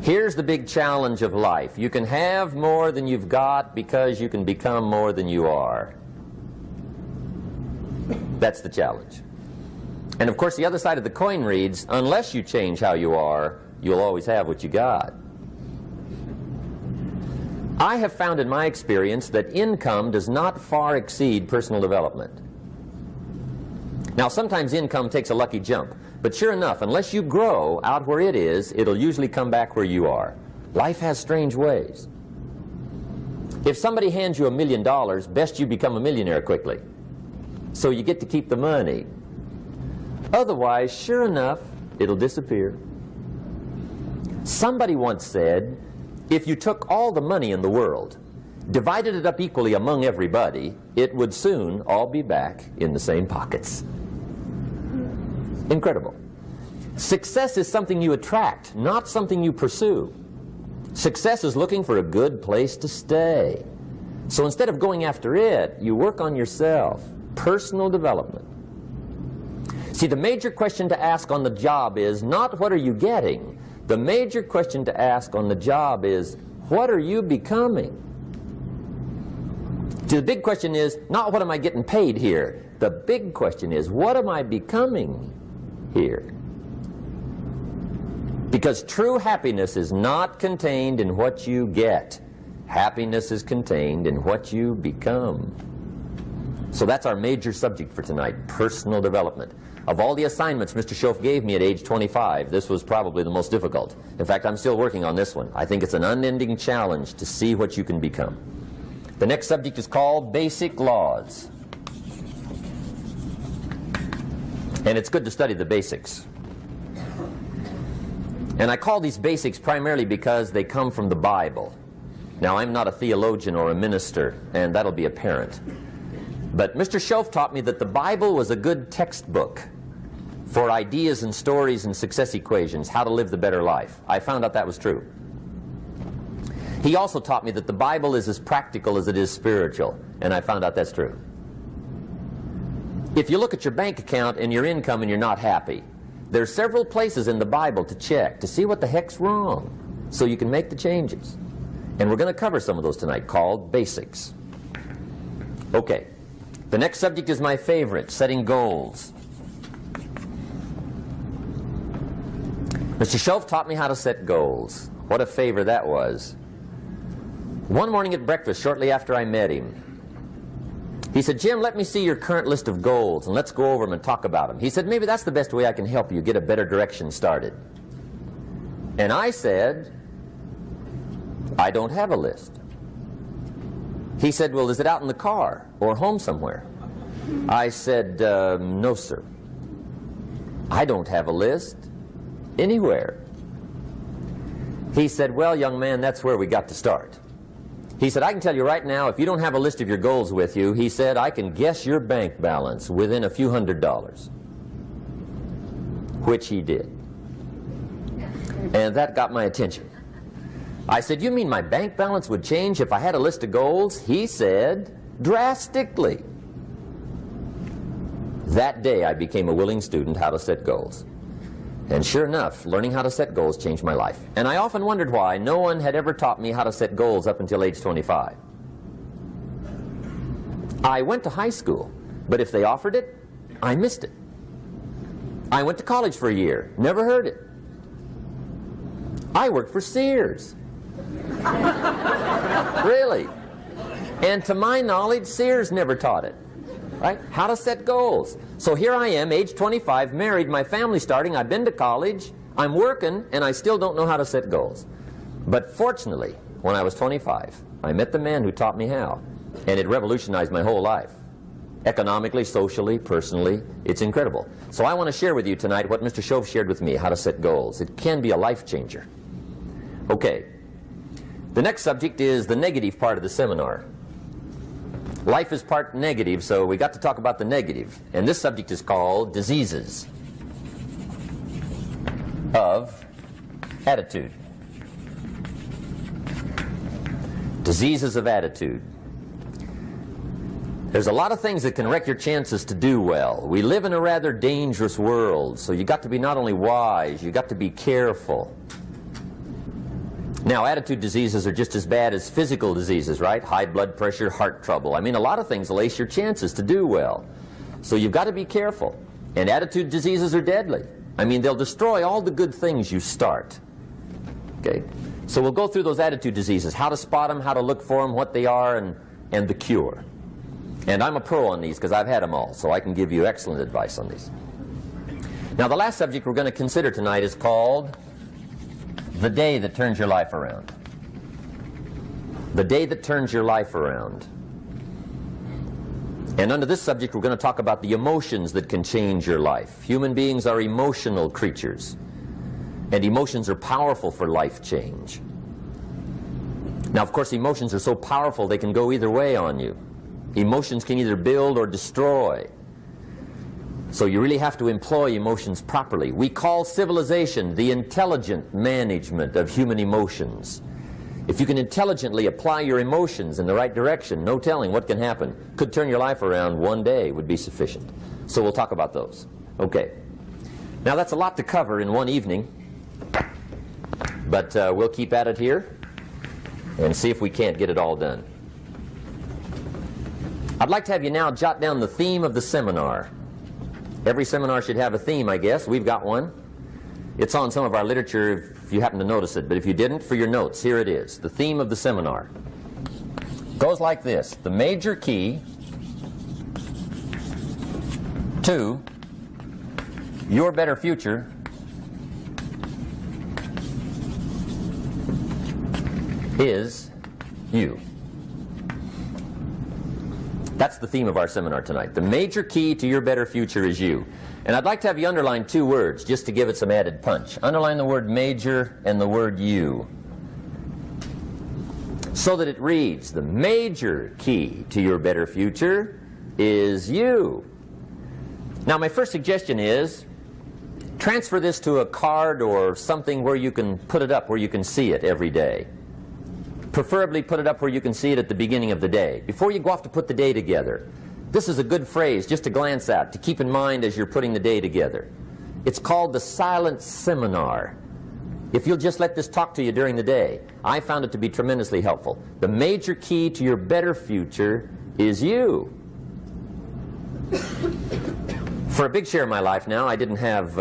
Here's the big challenge of life. You can have more than you've got because you can become more than you are. That's the challenge. And of course the other side of the coin reads, unless you change how you are, you'll always have what you got. I have found in my experience that income does not far exceed personal development. Now sometimes income takes a lucky jump, but sure enough, unless you grow out where it is, it'll usually come back where you are. Life has strange ways. If somebody hands you $1 million, best you become a millionaire quickly, so you get to keep the money. Otherwise, sure enough, it'll disappear. Somebody once said, if you took all the money in the world, divided it up equally among everybody, it would soon all be back in the same pockets. Incredible. Success is something you attract, not something you pursue. Success is looking for a good place to stay. So instead of going after it, you work on yourself. Personal development. See, the major question to ask on the job is not what are you getting. The major question to ask on the job is what are you becoming? See, the big question is not what am I getting paid here. The big question is what am I becoming here? Because true happiness is not contained in what you get. Happiness is contained in what you become. So that's our major subject for tonight, personal development. Of all the assignments Mr. Schoaf gave me at age 25, this was probably the most difficult. In fact, I'm still working on this one. I think it's an unending challenge to see what you can become. The next subject is called Basic Laws. And it's good to study the basics. And I call these basics primarily because they come from the Bible. Now, I'm not a theologian or a minister, and that'll be apparent. But Mr. Schoaf taught me that the Bible was a good textbook for ideas and stories and success equations, how to live the better life. I found out that was true. He also taught me that the Bible is as practical as it is spiritual, and I found out that's true. If you look at your bank account and your income and you're not happy, there are several places in the Bible to check to see what the heck's wrong so you can make the changes. And we're going to cover some of those tonight, called basics. Okay. The next subject is my favorite, setting goals. Mr. Schoaf taught me how to set goals. What a favor that was. One morning at breakfast, shortly after I met him, he said, Jim, let me see your current list of goals, and let's go over them and talk about them. He said, maybe that's the best way I can help you get a better direction started. And I said, I don't have a list. He said, well, is it out in the car or home somewhere? I said, no, sir. I don't have a list anywhere. He said, well, young man, that's where we got to start. He said, I can tell you right now, if you don't have a list of your goals with you, he said, I can guess your bank balance within a few $100s. Which he did. And that got my attention. I said, you mean my bank balance would change if I had a list of goals? He said, drastically. That day I became a willing student how to set goals. And sure enough, learning how to set goals changed my life. And I often wondered why no one had ever taught me how to set goals up until age 25. I went to high school, but if they offered it, I missed it. I went to college for a year, never heard it. I worked for Sears. Really. And to my knowledge, Sears never taught it. Right? How to set goals. So here I am, age 25, married, my family's starting, I've been to college, I'm working, and I still don't know how to set goals. But fortunately, when I was 25, I met the man who taught me how, and it revolutionized my whole life. Economically, socially, personally, it's incredible. So I want to share with you tonight what Mr. Schoaf shared with me, how to set goals. It can be a life changer. Okay. The next subject is the negative part of the seminar. Life is part negative, so we got to talk about the negative. And this subject is called diseases of attitude. Diseases of attitude. There's a lot of things that can wreck your chances to do well. We live in a rather dangerous world, so you got to be not only wise, you got to be careful. Now, attitude diseases are just as bad as physical diseases, right? High blood pressure, heart trouble. I mean, a lot of things will ace your chances to do well. So you've got to be careful. And attitude diseases are deadly. I mean, they'll destroy all the good things you start. Okay? So we'll go through those attitude diseases, how to spot them, how to look for them, what they are, and the cure. And I'm a pro on these because I've had them all, so I can give you excellent advice on these. Now, the last subject we're going to consider tonight is called the day that turns your life around. The day that turns your life around. And under this subject, we're going to talk about the emotions that can change your life. Human beings are emotional creatures, and emotions are powerful for life change. Now, of course, emotions are so powerful they can go either way on you. Emotions can either build or destroy. So you really have to employ emotions properly. We call civilization the intelligent management of human emotions. If you can intelligently apply your emotions in the right direction, no telling what can happen. Could turn your life around one day would be sufficient. So we'll talk about those. Okay. Now that's a lot to cover in one evening, but we'll keep at it here and see if we can't get it all done. I'd like to have you now jot down the theme of the seminar. Every seminar should have a theme, I guess. We've got one. It's on some of our literature if you happen to notice it, but if you didn't, for your notes, here it is. The theme of the seminar goes like this: the major key to your better future is you. That's the theme of our seminar tonight. The major key to your better future is you. And I'd like to have you underline two words just to give it some added punch. Underline the word major and the word you, so that it reads, the major key to your better future is you. Now, my first suggestion is transfer this to a card or something where you can put it up, where you can see it every day. Preferably put it up where you can see it at the beginning of the day, before you go off to put the day together. This is a good phrase just to glance at, to keep in mind as you're putting the day together. It's called the silent seminar. If you'll just let this talk to you during the day, I found it to be tremendously helpful. The major key to your better future is you. For a big share of my life now, I didn't have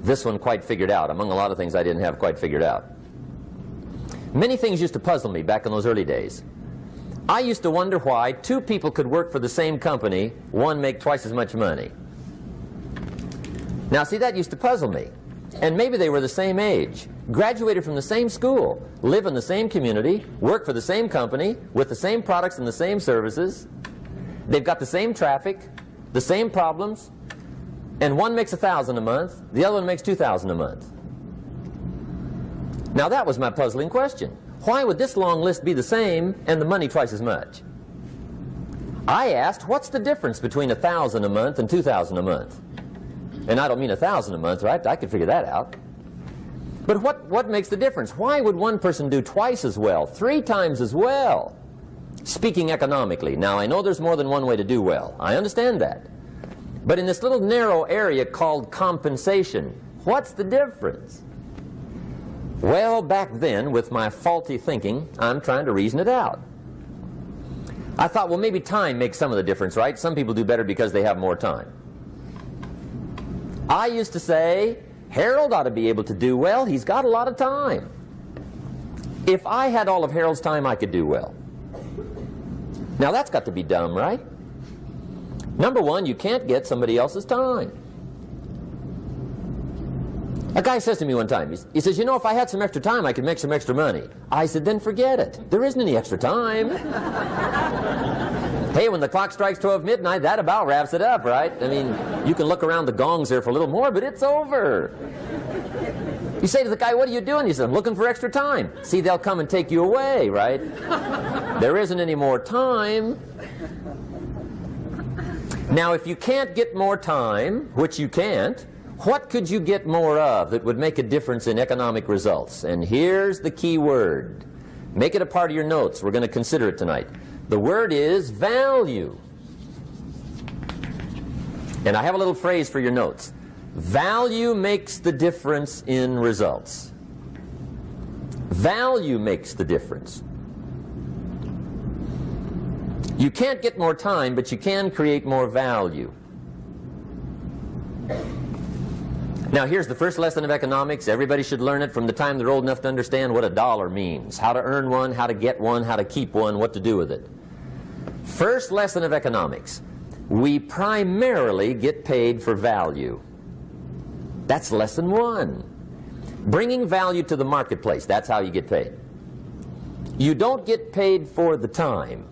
this one quite figured out. Among a lot of things I didn't have quite figured out. Many things used to puzzle me back in those early days. I used to wonder why two people could work for the same company, one make twice as much money. Now, see, that used to puzzle me. And maybe they were the same age, graduated from the same school, live in the same community, work for the same company, with the same products and the same services. They've got the same traffic, the same problems, and one makes $1,000 a month, the other one makes $2,000 a month. Now that was my puzzling question. Why would this long list be the same and the money twice as much? I asked, what's the difference between $1,000 a month and $2,000 a month? And I don't mean $1,000 a month, right? I could figure that out. But what makes the difference? Why would one person do twice as well, 3 times as well? Speaking economically. Now, I know there's more than one way to do well. I understand that. But in this little narrow area called compensation, what's the difference? Well, back then, with my faulty thinking, I'm trying to reason it out. I thought, well, maybe time makes some of the difference, right? Some people do better because they have more time. I used to say, Harold ought to be able to do well. He's got a lot of time. If I had all of Harold's time, I could do well. Now, that's got to be dumb, right? Number one, you can't get somebody else's time. A guy says to me one time, he says, you know, if I had some extra time, I could make some extra money. I said, then forget it. There isn't any extra time. Hey, when the clock strikes 12 midnight, that about wraps it up, right? I mean, you can look around the gongs there for a little more, but it's over. You say to the guy, what are you doing? He says, I'm looking for extra time. See, they'll come and take you away, right? There isn't any more time. Now, if you can't get more time, which you can't, what could you get more of that would make a difference in economic results? And here's the key word. Make it a part of your notes. We're going to consider it tonight. The word is value. And I have a little phrase for your notes. Value makes the difference in results. Value makes the difference. You can't get more time, but you can create more value. Now here's the first lesson of economics. Everybody should learn it from the time they're old enough to understand what a dollar means, how to earn one, how to get one, how to keep one, what to do with it. First lesson of economics. We primarily get paid for value. That's lesson one. Bringing value to the marketplace, that's how you get paid. You don't get paid for the time.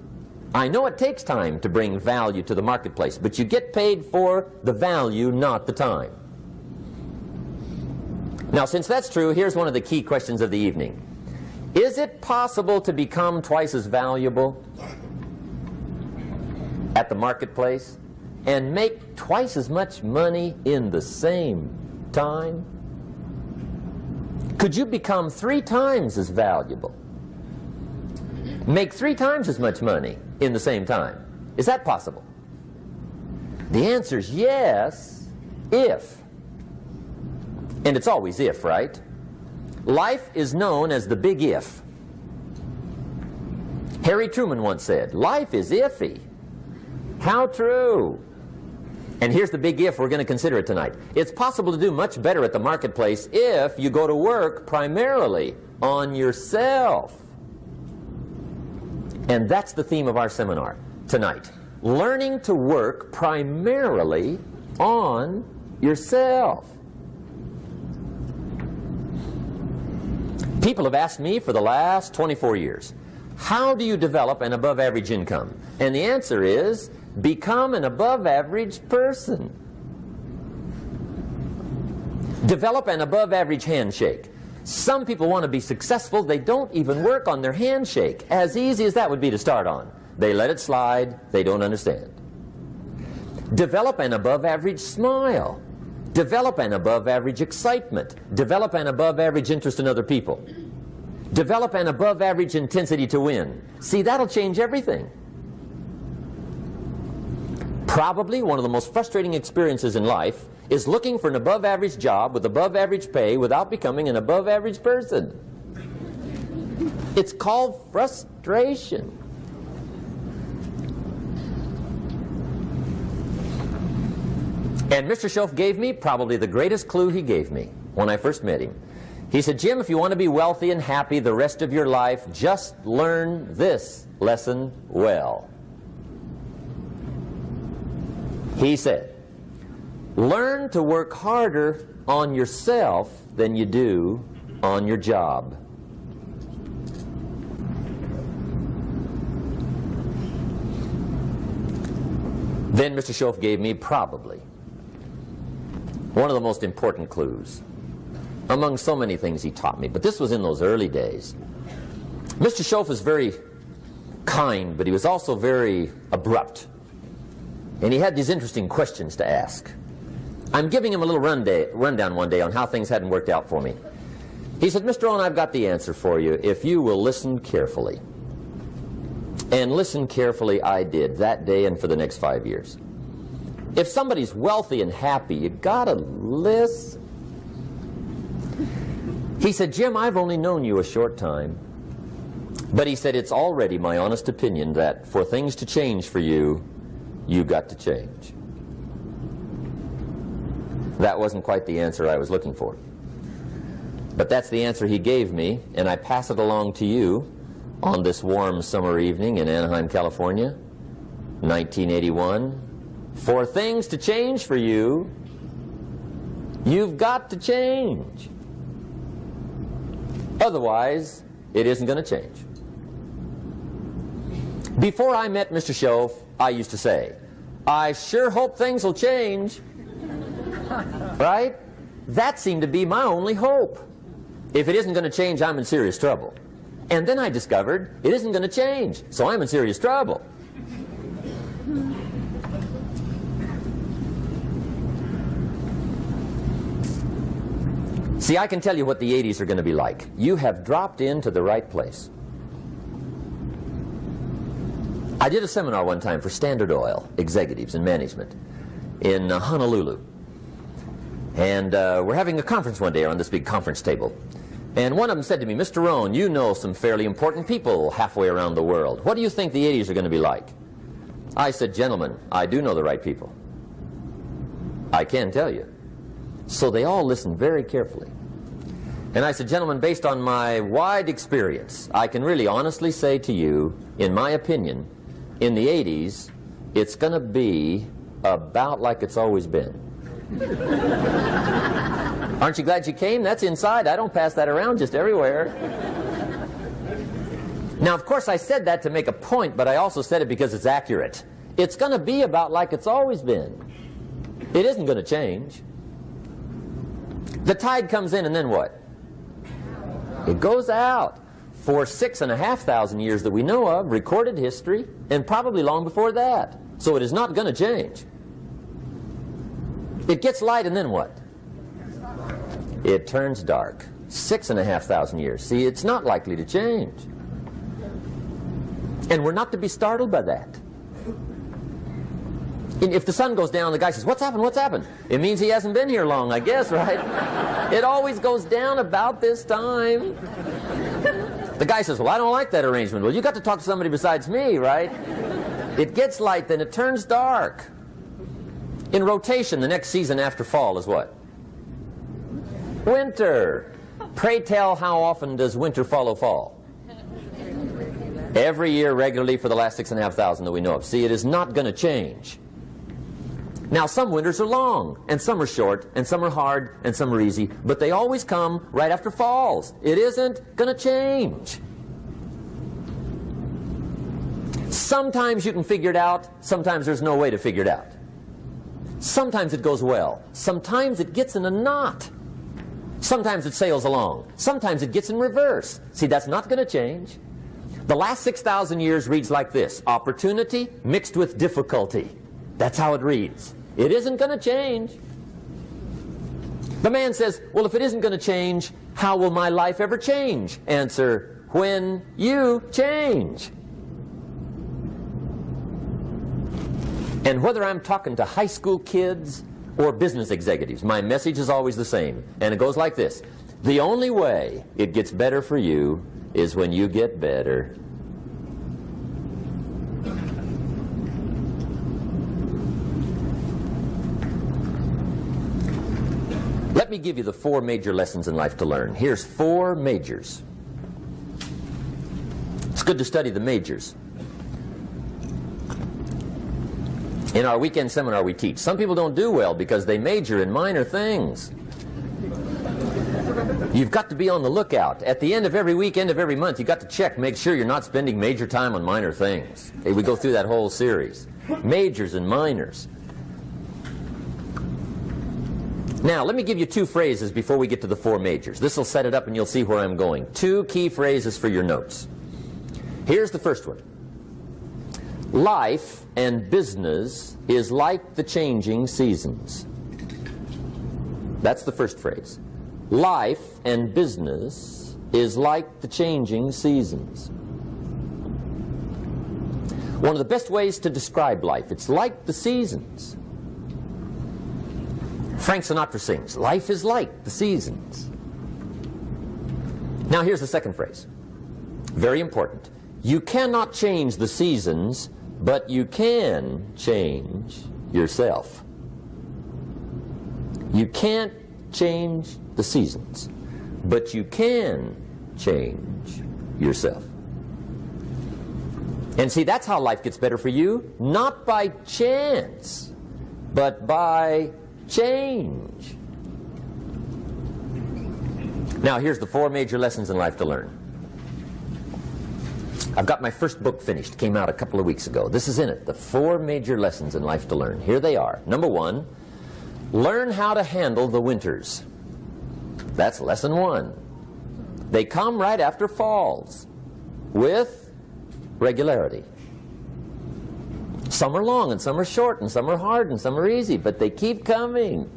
I know it takes time to bring value to the marketplace, but you get paid for the value, not the time. Now, since that's true, here's one of the key questions of the evening. Is it possible to become twice as valuable at the marketplace and make twice as much money in the same time? Could you become 3 times as valuable? Make 3 times as much money in the same time? Is that possible? The answer is yes, if. And it's always if, right? Life is known as the big if. Harry Truman once said, life is iffy. How true. And here's the big if we're going to consider it tonight. It's possible to do much better at the marketplace if you go to work primarily on yourself. And that's the theme of our seminar tonight. Learning to work primarily on yourself. People have asked me for the last 24 years, how do you develop an above average income? And the answer is, become an above average person. Develop an above average handshake. Some people want to be successful, they don't even work on their handshake. As easy as that would be to start on. They let it slide, they don't understand. Develop an above average smile. Develop an above average excitement. Develop an above average interest in other people. Develop an above average intensity to win. See, that'll change everything. Probably one of the most frustrating experiences in life is looking for an above average job with above average pay without becoming an above average person. It's called frustration. And Mr. Schoaf gave me probably the greatest clue he gave me when I first met him. He said, Jim, if you want to be wealthy and happy the rest of your life, just learn this lesson well. He said, learn to work harder on yourself than you do on your job. Then Mr. Schoaf gave me probably one of the most important clues among so many things he taught me, but this was in those early days. Mr. Schoaf was very kind, but he was also very abrupt. And he had these interesting questions to ask. I'm giving him a little rundown one day on how things hadn't worked out for me. He said, Mr. Rohn, I've got the answer for you if you will listen carefully. And listen carefully I did that day and for the next 5 years. If somebody's wealthy and happy, you gotta listen. He said, Jim, I've only known you a short time. But he said, it's already my honest opinion that for things to change for you, you've got to change. That wasn't quite the answer I was looking for. But that's the answer he gave me, and I pass it along to you on this warm summer evening in Anaheim, California, 1981. For things to change for you, you've got to change. Otherwise, it isn't going to change. Before I met Mr. Schoaf, I used to say, I sure hope things will change. Right? That seemed to be my only hope. If it isn't going to change, I'm in serious trouble. And then I discovered it isn't going to change, so I'm in serious trouble. See, I can tell you what the 80s are going to be like. You have dropped into the right place. I did a seminar one time for Standard Oil executives and management in Honolulu. And we're having a conference one day on this big conference table. And one of them said to me, Mr. Rohn, you know some fairly important people halfway around the world. What do you think the 80s are going to be like? I said, gentlemen, I do know the right people. I can tell you. So they all listened very carefully. And I said, gentlemen, based on my wide experience, I can really honestly say to you, in my opinion, in the 80s, it's going to be about like it's always been. Aren't you glad you came? That's inside. I don't pass that around just everywhere. Now, of course, I said that to make a point, but I also said it because it's accurate. It's going to be about like it's always been. It isn't going to change. The tide comes in, and then what? It goes out. For 6,500 years that we know of, recorded history, and probably long before that. So it is not going to change. It gets light, and then what? It turns dark. 6,500 years. See, it's not likely to change. And we're not to be startled by that. And if the sun goes down, the guy says, what's happened, what's happened? It means he hasn't been here long, I guess, right? It always goes down about this time. The guy says, well, I don't like that arrangement. Well, you got to talk to somebody besides me, right? It gets light, then it turns dark. In rotation, the next season after fall is what? Winter. Pray tell, how often does winter follow fall? Every year regularly for the last 6,500 that we know of. See, it is not going to change. Now, some winters are long, and some are short, and some are hard, and some are easy, but they always come right after falls. It isn't going to change. Sometimes you can figure it out, sometimes there's no way to figure it out. Sometimes it goes well, sometimes it gets in a knot. Sometimes it sails along. Sometimes it gets in reverse. See, that's not going to change. The last 6,000 years reads like this: opportunity mixed with difficulty. That's how it reads. It isn't going to change. The man says, well, if it isn't going to change, how will my life ever change? Answer, when you change. And whether I'm talking to high school kids or business executives, my message is always the same. And it goes like this: the only way it gets better for you is when you get better. Let me give you the 4 major lessons in life to learn. Here's 4 majors. It's good to study the majors. In our weekend seminar we teach, some people don't do well because they major in minor things. You've got to be on the lookout. At the end of every week, end of every month, you've got to check, make sure you're not spending major time on minor things. We go through that whole series. Majors and minors. Now, let me give you 2 phrases before we get to the 4 majors. This will set it up and you'll see where I'm going. 2 key phrases for your notes. Here's the first one. Life and business is like the changing seasons. That's the first phrase. Life and business is like the changing seasons. One of the best ways to describe life, it's like the seasons. Frank Sinatra sings, life is like the seasons. Now here's the second phrase. Very important. You cannot change the seasons, but you can change yourself. You can't change the seasons, but you can change yourself. And see, that's how life gets better for you, not by chance, but by change. Now, here's the 4 major lessons in life to learn. I've got my first book finished, came out a couple of weeks ago. This is in it, the 4 major lessons in life to learn. Here they are. Number 1, learn how to handle the winters. That's lesson 1. They come right after falls with regularity. Some are long and some are short and some are hard and some are easy, but they keep coming.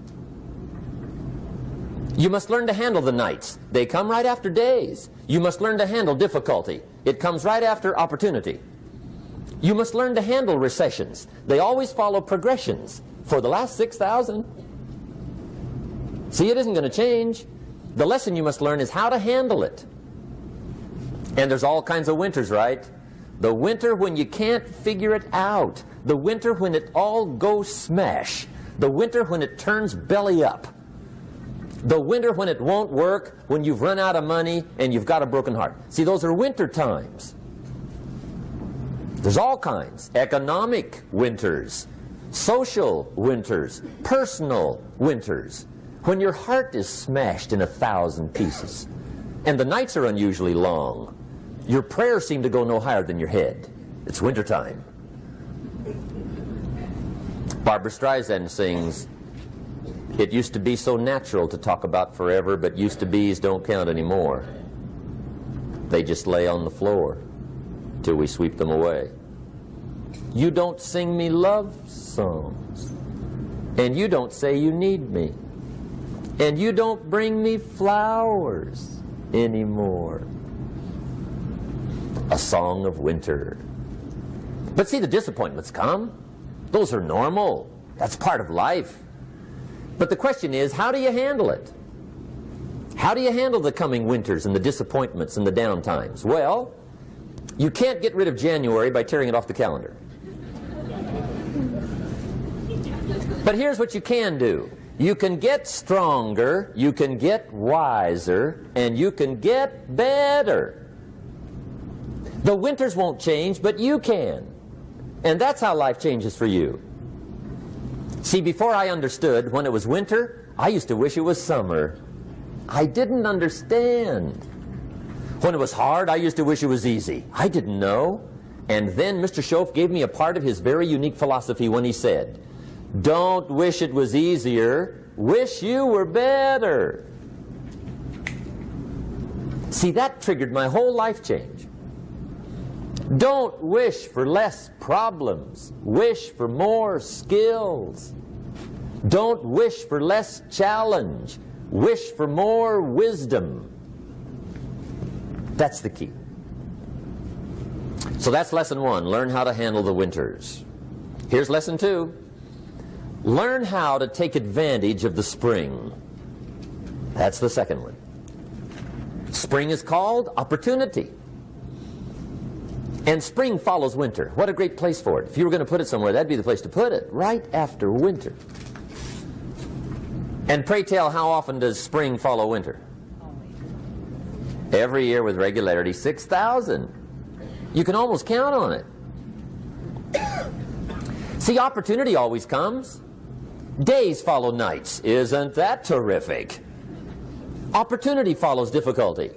You must learn to handle the nights. They come right after days. You must learn to handle difficulty. It comes right after opportunity. You must learn to handle recessions. They always follow progressions for the last 6,000. See, it isn't going to change. The lesson you must learn is how to handle it. And there's all kinds of winters, right? The winter when you can't figure it out. The winter when it all goes smash. The winter when it turns belly up. The winter when it won't work, when you've run out of money and you've got a broken heart. See, those are winter times. There's all kinds. Economic winters, social winters, personal winters. When your heart is smashed in 1,000 pieces and the nights are unusually long, your prayers seem to go no higher than your head. It's wintertime. Barbra Streisand sings, "It used to be so natural to talk about forever, but used to be's don't count anymore. They just lay on the floor till we sweep them away. You don't sing me love songs, and you don't say you need me, and you don't bring me flowers anymore." A song of winter. But see, the disappointments come. Those are normal. That's part of life. But the question is, how do you handle it? How do you handle the coming winters and the disappointments and the downtimes? Well, you can't get rid of January by tearing it off the calendar. But here's what you can do. You can get stronger, you can get wiser, and you can get better. The winters won't change, but you can. And that's how life changes for you. See, before I understood, when it was winter, I used to wish it was summer. I didn't understand. When it was hard, I used to wish it was easy. I didn't know. And then Mr. Schoaf gave me a part of his very unique philosophy when he said, "Don't wish it was easier, wish you were better." See, that triggered my whole life change. Don't wish for less problems, wish for more skills. Don't wish for less challenge, wish for more wisdom. That's the key. So that's lesson one, learn how to handle the winters. Here's lesson two, learn how to take advantage of the spring. That's the second one. Spring is called opportunity. And spring follows winter. What a great place for it. If you were going to put it somewhere, that'd be the place to put it, right after winter. And pray tell, how often does spring follow winter? Every year with regularity, 6,000. You can almost count on it. See, opportunity always comes. Days follow nights. Isn't that terrific? Opportunity follows difficulty.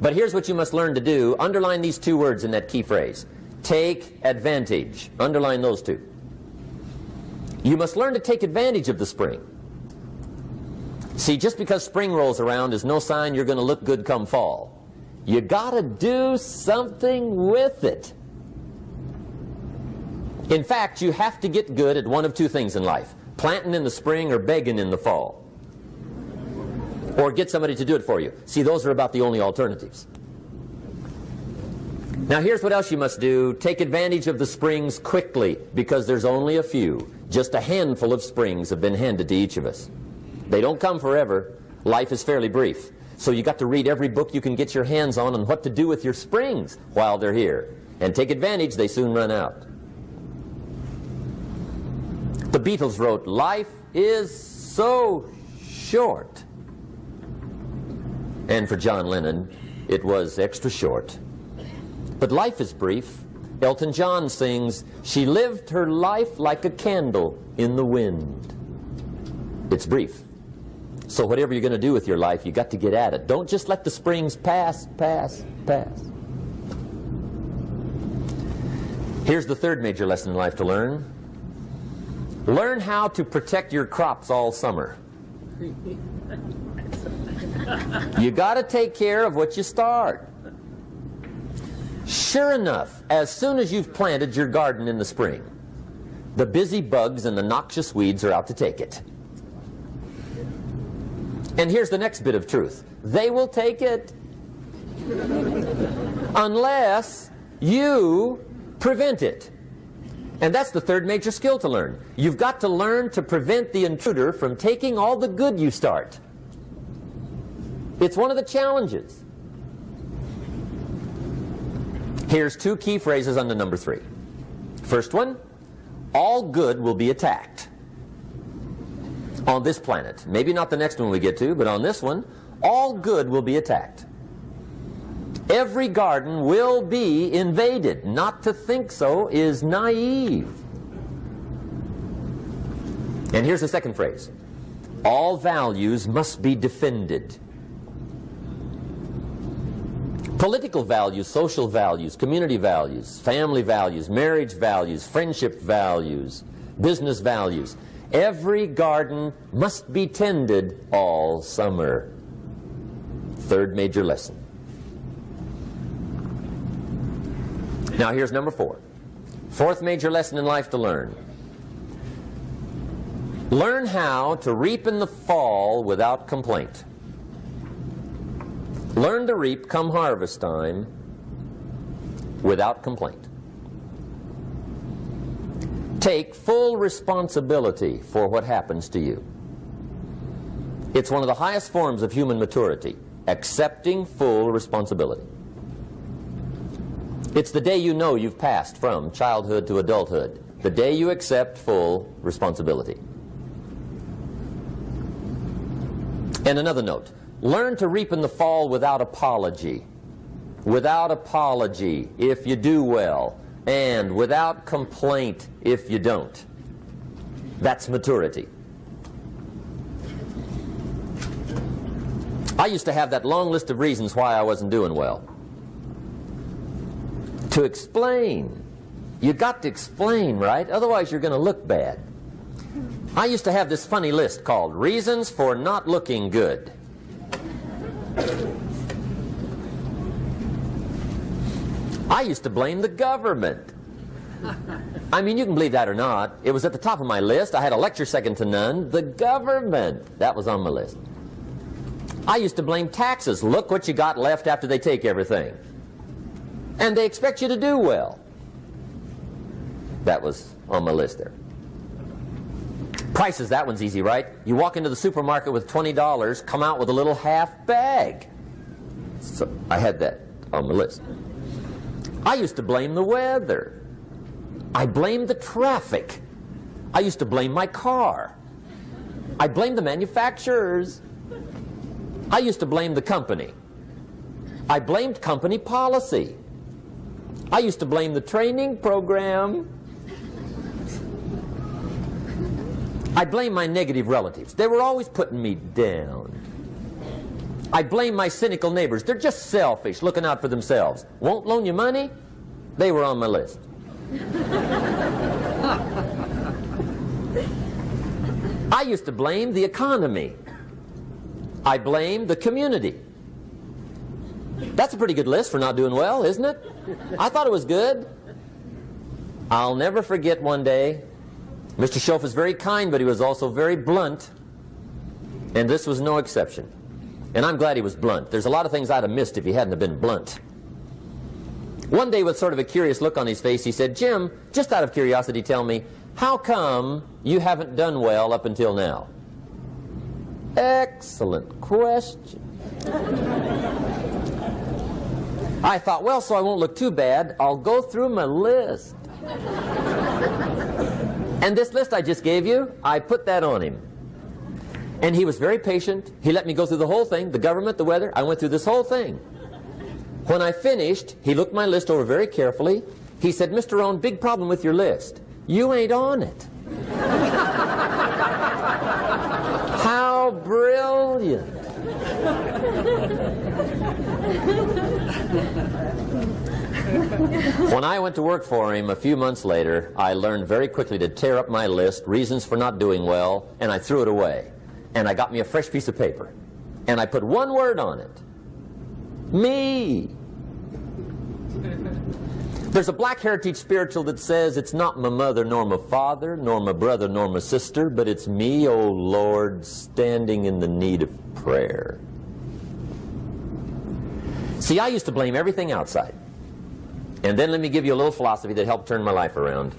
But here's what you must learn to do. Underline these two words in that key phrase. Take advantage. Underline those two. You must learn to take advantage of the spring. See, just because spring rolls around is no sign you're going to look good come fall. You got to do something with it. In fact, you have to get good at one of two things in life. Planting in the spring or begging in the fall. Or get somebody to do it for you. See, those are about the only alternatives. Now here's what else you must do. Take advantage of the springs quickly, because there's only a few. Just a handful of springs have been handed to each of us. They don't come forever. Life is fairly brief. So you got to read every book you can get your hands on what to do with your springs while they're here. And take advantage, they soon run out. The Beatles wrote, "Life is so short." And for John Lennon, it was extra short. But life is brief. Elton John sings, "She lived her life like a candle in the wind." It's brief. So whatever you're going to do with your life, you got to get at it. Don't just let the springs pass. Here's the third major lesson in life to learn. Learn how to protect your crops all summer. You got to take care of what you start. Sure enough, as soon as you've planted your garden in the spring, the busy bugs and the noxious weeds are out to take it. And here's the next bit of truth. They will take it unless you prevent it. And that's the third major skill to learn. You've got to learn to prevent the intruder from taking all the good you start. It's one of the challenges. Here's two key phrases under number 3. First one, all good will be attacked on this planet. Maybe not the next one we get to, but on this one, all good will be attacked. Every garden will be invaded. Not to think so is naive. And here's the second phrase. All values must be defended. Political values, social values, community values, family values, marriage values, friendship values, business values. Every garden must be tended all summer. Third major lesson. Now here's number 4. Fourth major lesson in life to learn. Learn how to reap in the fall without complaint. Learn to reap come harvest time without complaint. Take full responsibility for what happens to you. It's one of the highest forms of human maturity, accepting full responsibility. It's the day you know you've passed from childhood to adulthood, the day you accept full responsibility. And another note, learn to reap in the fall without apology. Without apology if you do well, and without complaint if you don't. That's maturity. I used to have that long list of reasons why I wasn't doing well. To explain. You got to explain, right? Otherwise you're going to look bad. I used to have this funny list called Reasons for Not Looking Good. I used to blame the government. I mean, you can believe that or not. It was at the top of my list. I had a lecture second to none. The government. That was on my list. I used to blame taxes. Look what you got left after they take everything. And they expect you to do well. That was on my list there. Prices, that one's easy, right? You walk into the supermarket with $20, come out with a little half bag. So I had that on my list. I used to blame the weather. I blamed the traffic. I used to blame my car. I blamed the manufacturers. I used to blame the company. I blamed company policy. I used to blame the training program. I blame my negative relatives. They were always putting me down. I blame my cynical neighbors. They're just selfish, looking out for themselves. Won't loan you money? They were on my list. I used to blame the economy. I blamed the community. That's a pretty good list for not doing well, isn't it? I thought it was good. I'll never forget one day, Mr. Schoaf was very kind, but he was also very blunt. And this was no exception. And I'm glad he was blunt. There's a lot of things I'd have missed if he hadn't have been blunt. One day, with sort of a curious look on his face, he said, "Jim, just out of curiosity, tell me, how come you haven't done well up until now?" Excellent question. I thought, well, so I won't look too bad, I'll go through my list. And this list I just gave you, I put that on him. And he was very patient. He let me go through the whole thing, the government, the weather. I went through this whole thing. When I finished, he looked my list over very carefully. He said, "Mr. Rohn, big problem with your list. You ain't on it." How brilliant. When I went to work for him a few months later, I learned very quickly to tear up my list, reasons for not doing well, and I threw it away. And I got me a fresh piece of paper. And I put one word on it. Me. There's a Black Heritage spiritual that says, "It's not my mother nor my father, nor my brother nor my sister, but it's me, oh Lord, standing in the need of prayer." See, I used to blame everything outside. And then let me give you a little philosophy that helped turn my life around.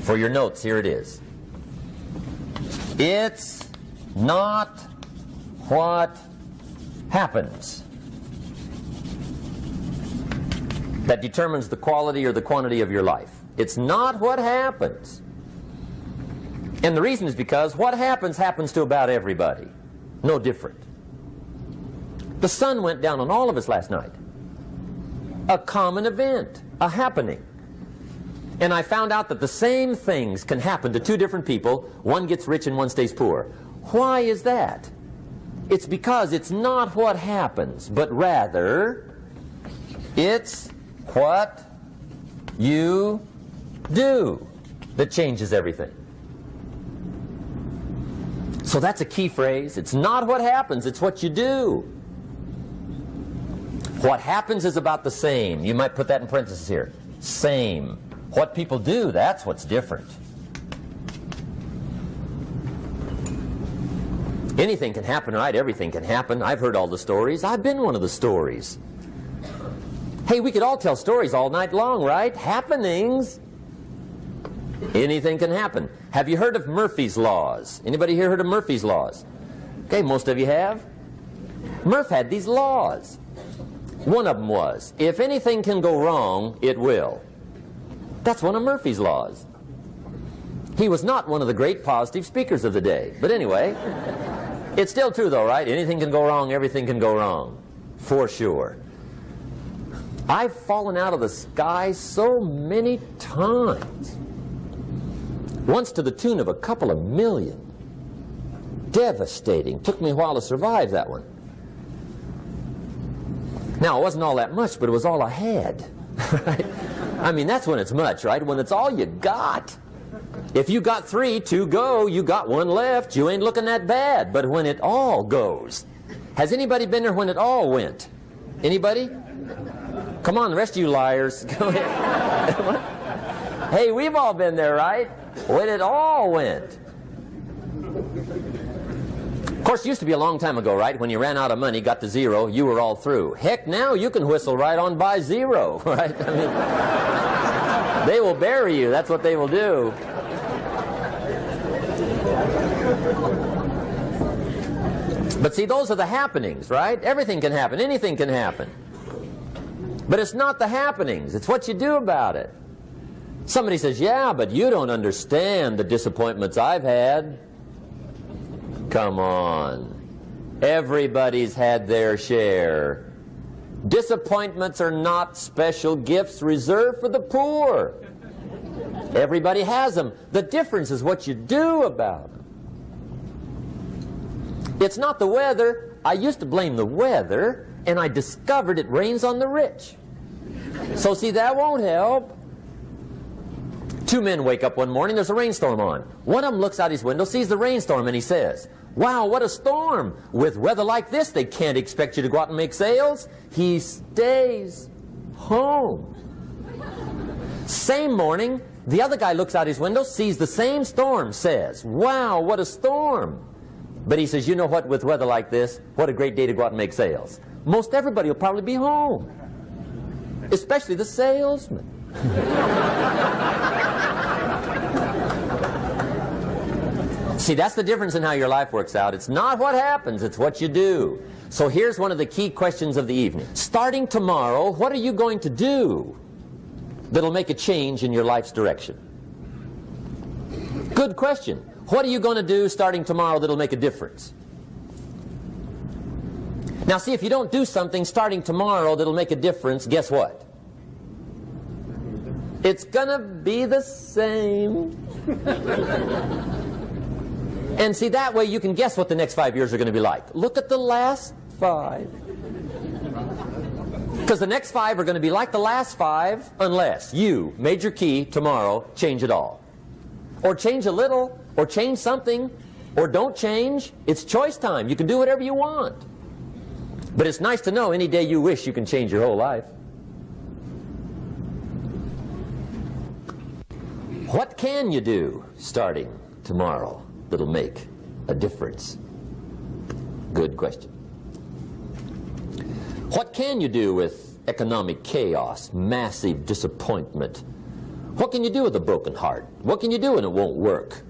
For your notes, here it is. It's not what happens that determines the quality or the quantity of your life. It's not what happens. And the reason is because what happens happens to about everybody. No different. The sun went down on all of us last night. A common event, a happening. And I found out that the same things can happen to two different people. One gets rich and one stays poor. Why is that? It's because it's not what happens, but rather it's what you do that changes everything. So that's a key phrase. It's not what happens, it's what you do. What happens is about the same. You might put that in parentheses here. Same. What people do, that's what's different. Anything can happen, right? Everything can happen. I've heard all the stories. I've been one of the stories. Hey, we could all tell stories all night long, right? Happenings. Anything can happen. Have you heard of Murphy's Laws? Anybody here heard of Murphy's Laws? Okay, most of you have. Murph had these laws. One of them was, if anything can go wrong, it will. That's one of Murphy's Laws. He was not one of the great positive speakers of the day. But anyway, it's still true though, right? Anything can go wrong, everything can go wrong. For sure. I've fallen out of the sky so many times. Once to the tune of a couple of million. Devastating. Took me a while to survive that one. Now, it wasn't all that much, but it was all I had. Right? I mean, that's when it's much, right? When it's all you got. If you got 3, 2 go, you got 1 left, you ain't looking that bad. But when it all goes. Has anybody been there when it all went? Anybody? Come on, the rest of you liars. Go ahead. Hey, we've all been there, right? When it all went. Of course, it used to be a long time ago, right? When you ran out of money, got to 0, you were all through. Heck, now you can whistle right on by 0, right? I mean, they will bury you. That's what they will do. But see, those are the happenings, right? Everything can happen. Anything can happen. But it's not the happenings. It's what you do about it. Somebody says, yeah, but you don't understand the disappointments I've had. Come on. Everybody's had their share. Disappointments are not special gifts reserved for the poor. Everybody has them. The difference is what you do about them. It's not the weather. I used to blame the weather, and I discovered it rains on the rich. So see, that won't help. 2 men wake up one morning, there's a rainstorm on. One of them looks out his window, sees the rainstorm, and he says, wow, what a storm. With weather like this, they can't expect you to go out and make sales. He stays home. Same morning, the other guy looks out his window, sees the same storm, says, wow, what a storm. But he says, you know what, with weather like this, what a great day to go out and make sales. Most everybody will probably be home, especially the salesman. See, that's the difference in how your life works out. It's not what happens, it's what you do. So here's one of the key questions of the evening. Starting tomorrow, what are you going to do that'll make a change in your life's direction? Good question. What are you going to do starting tomorrow that'll make a difference? Now see, if you don't do something starting tomorrow that'll make a difference, guess what? It's gonna be the same. And see, that way you can guess what the next 5 years are going to be like. Look at the last 5. Because the next 5 are going to be like the last 5 unless you, major key, tomorrow, change it all. Or change a little, or change something, or don't change. It's choice time. You can do whatever you want. But it's nice to know any day you wish you can change your whole life. What can you do starting tomorrow that'll make a difference? Good question. What can you do with economic chaos, massive disappointment? What can you do with a broken heart? What can you do when it won't work?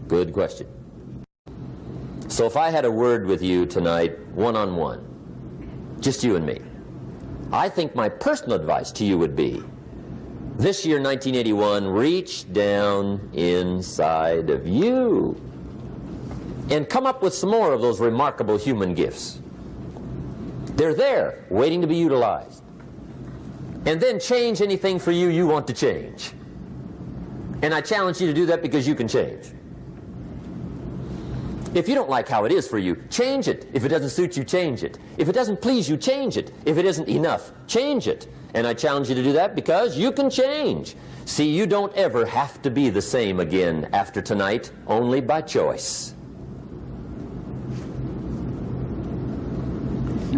Good question. So if I had a word with you tonight, one-on-one, Just you and me. I think my personal advice to you would be, this year, 1981, reach down inside of you and come up with some more of those remarkable human gifts. They're there, waiting to be utilized. And then change anything for you you want to change. And I challenge you to do that because you can change. If you don't like how it is for you, change it. If it doesn't suit you, change it. If it doesn't please you, change it. If it isn't enough, change it. And I challenge you to do that because you can change. See, you don't ever have to be the same again after tonight, only by choice.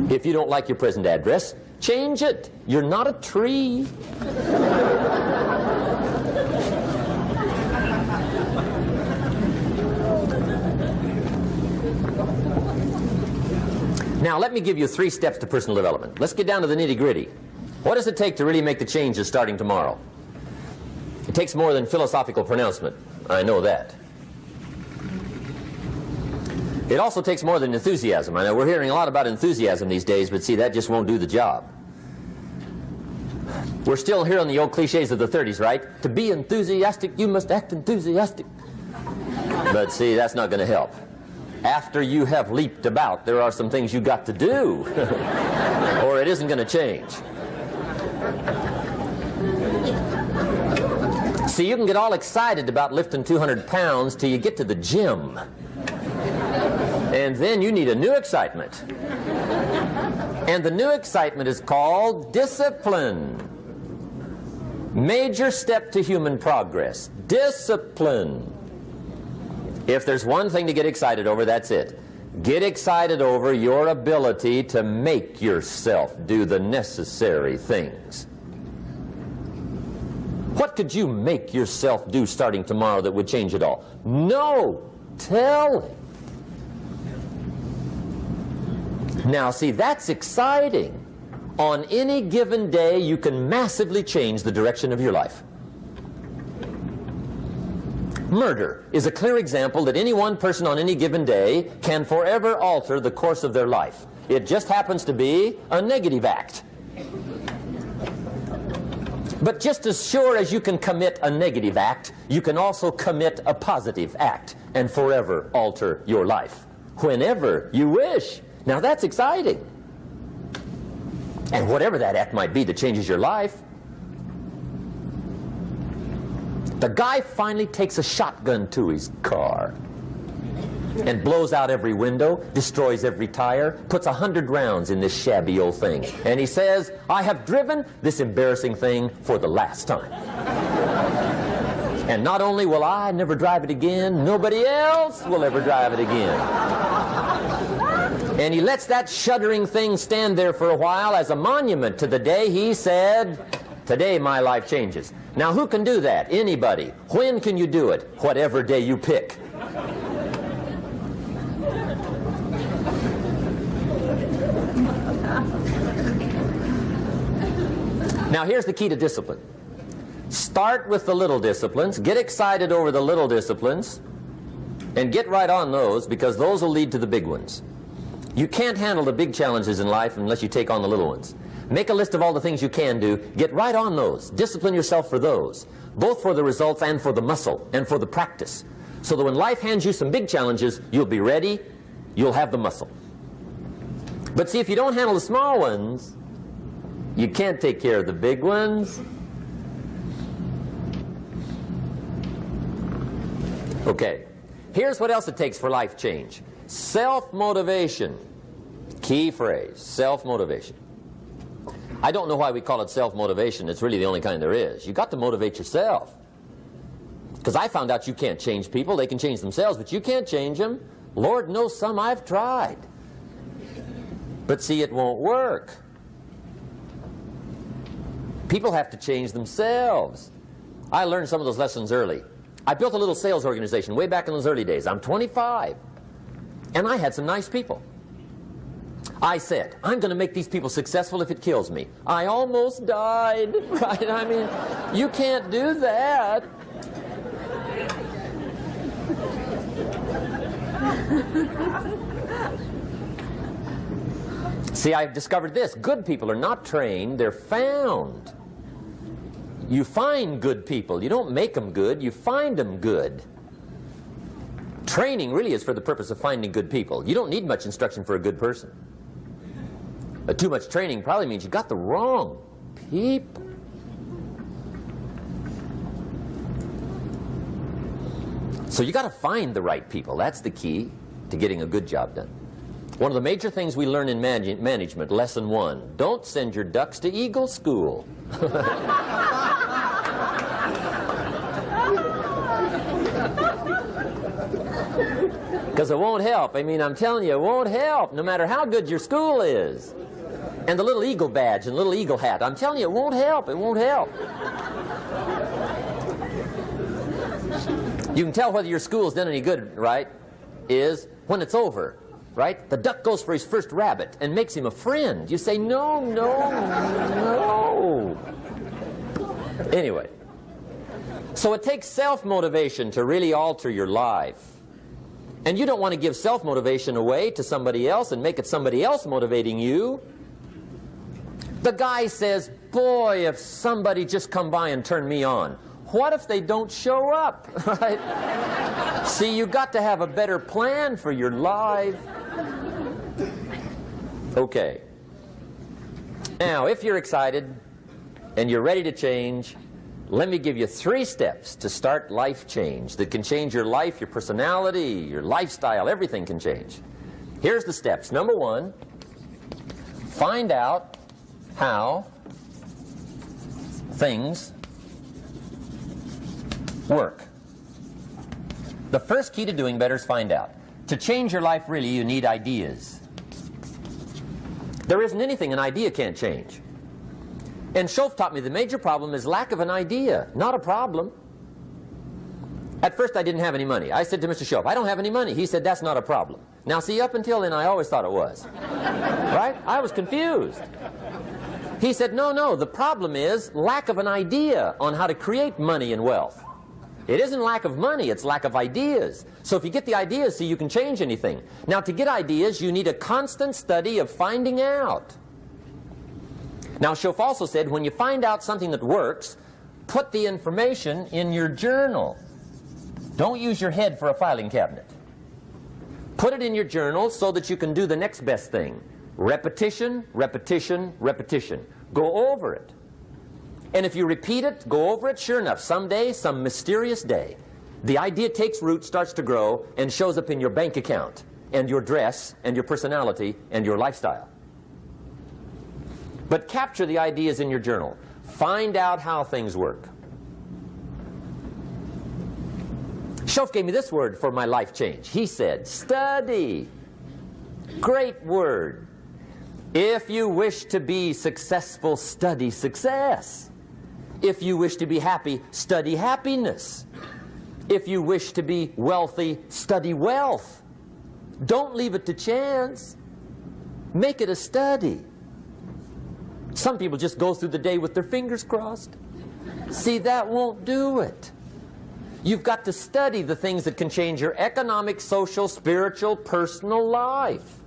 If you don't like your present address, change it. You're not a tree. Now, let me give you 3 steps to personal development. Let's get down to the nitty-gritty. What does it take to really make the changes starting tomorrow? It takes more than philosophical pronouncement. I know that. It also takes more than enthusiasm. I know we're hearing a lot about enthusiasm these days, but see, that just won't do the job. We're still hearing the old cliches of the 30s, right? To be enthusiastic, you must act enthusiastic. But see, that's not going to help. After you have leaped about, there are some things you got to do, or it isn't going to change. See, you can get all excited about lifting 200 pounds till you get to the gym. And then you need a new excitement. And the new excitement is called discipline. Major step to human progress. Discipline. If there's one thing to get excited over, that's it. Get excited over your ability to make yourself do the necessary things. What could you make yourself do starting tomorrow that would change it all? No! Tell him. Now, see, that's exciting. On any given day, you can massively change the direction of your life. Murder is a clear example that any one person on any given day can forever alter the course of their life. It just happens to be a negative act. But just as sure as you can commit a negative act, you can also commit a positive act and forever alter your life, whenever you wish. Now that's exciting. And whatever that act might be that changes your life. The guy finally takes a shotgun to his car and blows out every window, destroys every tire, puts 100 rounds in this shabby old thing. And he says, I have driven this embarrassing thing for the last time. And not only will I never drive it again, nobody else will ever drive it again. And he lets that shuddering thing stand there for a while as a monument to the day he said, today my life changes. Now who can do that? Anybody. When can you do it? Whatever day you pick. Now here's the key to discipline. Start with the little disciplines, get excited over the little disciplines, and get right on those, because those will lead to the big ones. You can't handle the big challenges in life unless you take on the little ones. Make a list of all the things you can do, get right on those, discipline yourself for those, both for the results and for the muscle and for the practice, so that when life hands you some big challenges, you'll be ready, you'll have the muscle. But see, if you don't handle the small ones, you can't take care of the big ones. Okay, here's what else it takes for life change. Self-motivation. Key phrase, self-motivation. I don't know why we call it self-motivation. It's really the only kind there is. You've got to motivate yourself. Because I found out you can't change people. They can change themselves, but you can't change them. Lord knows some I've tried. But see, it won't work. People have to change themselves. I learned some of those lessons early. I built a little sales organization way back in those early days. I'm 25. And I had some nice people. I said, I'm going to make these people successful if it kills me. I almost died, right? I mean, you can't do that. See, I've discovered this. Good people are not trained, they're found. You find good people. You don't make them good, you find them good. Training really is for the purpose of finding good people. You don't need much instruction for a good person. Too much training probably means you got the wrong people. So you got to find the right people. That's the key to getting a good job done. One of the major things we learn in management, lesson 1, don't send your ducks to Eagle School. Because it won't help. I mean, I'm telling you, it won't help, no matter how good your school is. And the little eagle badge and little eagle hat, I'm telling you, it won't help. It won't help. You can tell whether your school's done any good, right, is when it's over, right? The duck goes for his first rabbit and makes him a friend. You say, no, no, no. Anyway, so it takes self-motivation to really alter your life. And you don't want to give self-motivation away to somebody else and make it somebody else motivating you. The guy says, boy, if somebody just come by and turn me on. What if they don't show up? Right? See, you got to have a better plan for your life. Okay. Now, if you're excited and you're ready to change, let me give you 3 steps to start life change that can change your life, your personality, your lifestyle, everything can change. Here's the steps. Number 1, find out how things work. The first key to doing better is find out. To change your life, really, you need ideas. There isn't anything an idea can't change. And Schoaf taught me the major problem is lack of an idea, not a problem. At first I didn't have any money. I said to Mr. Schoaf, I don't have any money. He said, that's not a problem. Now see, up until then I always thought it was. Right? I was confused. He said, no, no, the problem is lack of an idea on how to create money and wealth. It isn't lack of money, it's lack of ideas. So if you get the ideas, see, you can change anything. Now to get ideas, you need a constant study of finding out. Now Schoaf also said, when you find out something that works, put the information in your journal. Don't use your head for a filing cabinet. Put it in your journal so that you can do the next best thing. Repetition, repetition, repetition. Go over it. And if you repeat it, go over it, sure enough, someday, some mysterious day, the idea takes root, starts to grow, and shows up in your bank account, and your dress, and your personality, and your lifestyle. But capture the ideas in your journal. Find out how things work. Schoaf gave me this word for my life change. He said, study. Great word. If you wish to be successful, study success. If you wish to be happy, study happiness. If you wish to be wealthy, study wealth. Don't leave it to chance. Make it a study. Some people just go through the day with their fingers crossed. See, that won't do it. You've got to study the things that can change your economic, social, spiritual, personal life.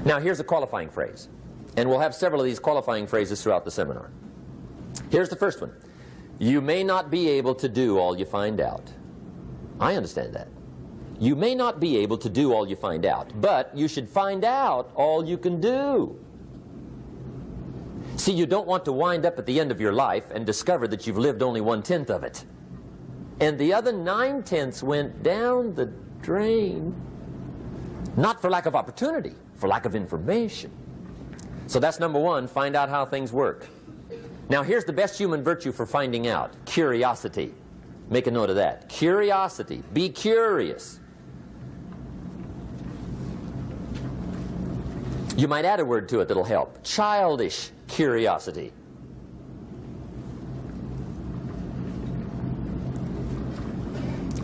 Now here's a qualifying phrase. And we'll have several of these qualifying phrases throughout the seminar. Here's the first one. You may not be able to do all you find out. I understand that. You may not be able to do all you find out, but you should find out all you can do. See, you don't want to wind up at the end of your life and discover that you've lived only 1/10 of it. And the other 9/10 went down the drain. Not for lack of opportunity, for lack of information. So that's number 1, find out how things work. Now here's the best human virtue for finding out, curiosity. Make a note of that. Curiosity. Be curious. You might add a word to it that'll help. Childish curiosity.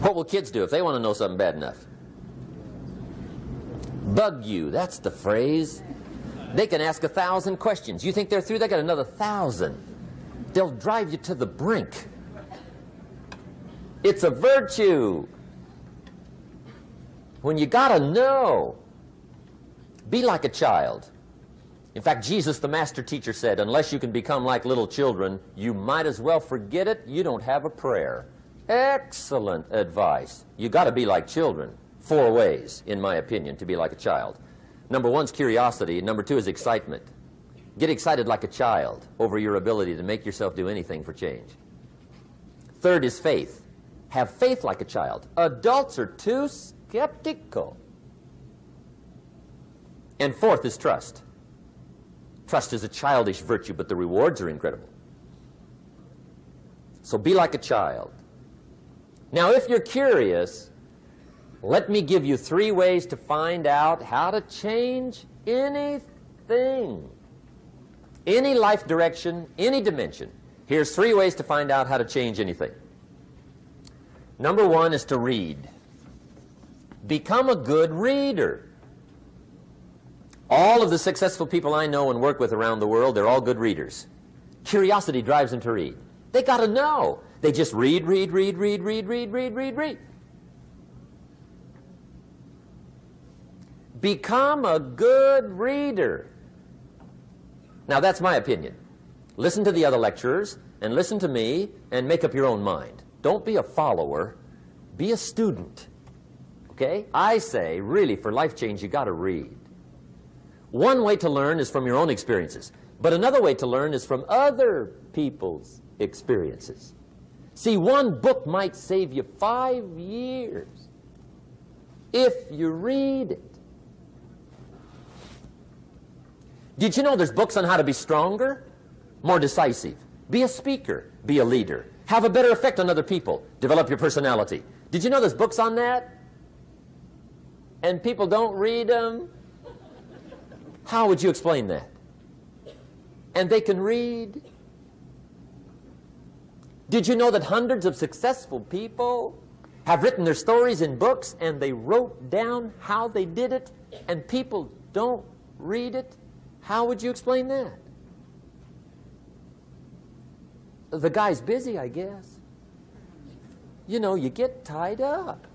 What will kids do if they want to know something bad enough? Bug you. That's the phrase. They can ask 1,000 questions. You think they're through? They got another 1,000. They'll drive you to the brink. It's a virtue. when you got to know. Be like a child. In fact, Jesus, the master teacher, said, unless you can become like little children, you might as well forget it. You don't have a prayer. Excellent advice. You got to be like children. 4 ways, in my opinion, to be like a child. Number 1 is curiosity. Number 2 is excitement. Get excited like a child over your ability to make yourself do anything for change. 3rd is faith. Have faith like a child. Adults are too skeptical. And 4th is trust. Trust is a childish virtue, but the rewards are incredible. So be like a child. Now, if you're curious, let me give you 3 ways to find out how to change anything. Any life direction, any dimension. Here's 3 ways to find out how to change anything. Number 1 is to read. Become a good reader. All of the successful people I know and work with around the world, they're all good readers. Curiosity drives them to read. They got to know. They just read. Become a good reader. Now, that's my opinion. Listen to the other lecturers and listen to me and make up your own mind. Don't be a follower. Be a student. Okay? I say, really, for life change, you got to read. One way to learn is from your own experiences, but another way to learn is from other people's experiences. See, one book might save you 5 years if you read it. Did you know there's books on how to be stronger, more decisive, be a speaker, be a leader, have a better effect on other people, develop your personality? Did you know there's books on that? And people don't read them? How would you explain that? And they can read. Did you know that hundreds of successful people have written their stories in books and they wrote down how they did it and people don't read it? How would you explain that? The guy's busy, I guess. You know, you get tied up.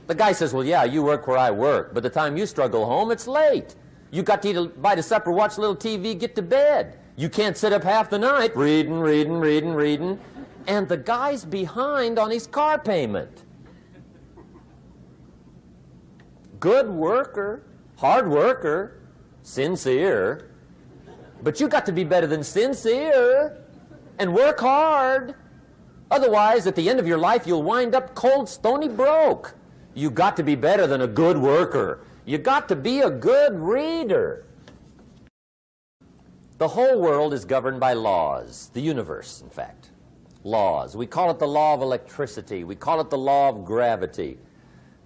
The guy says, well, yeah, you work where I work. By the time you struggle home, it's late. You got to eat a bite of supper, watch a little TV, get to bed. You can't sit up half the night reading. And the guy's behind on his car payment. Good worker, hard worker, sincere. But you got to be better than sincere and work hard. Otherwise, at the end of your life, you'll wind up cold, stony broke. You got to be better than a good worker. You got to be a good reader. The whole world is governed by laws. The universe, in fact. Laws. We call it the law of electricity. We call it the law of gravity.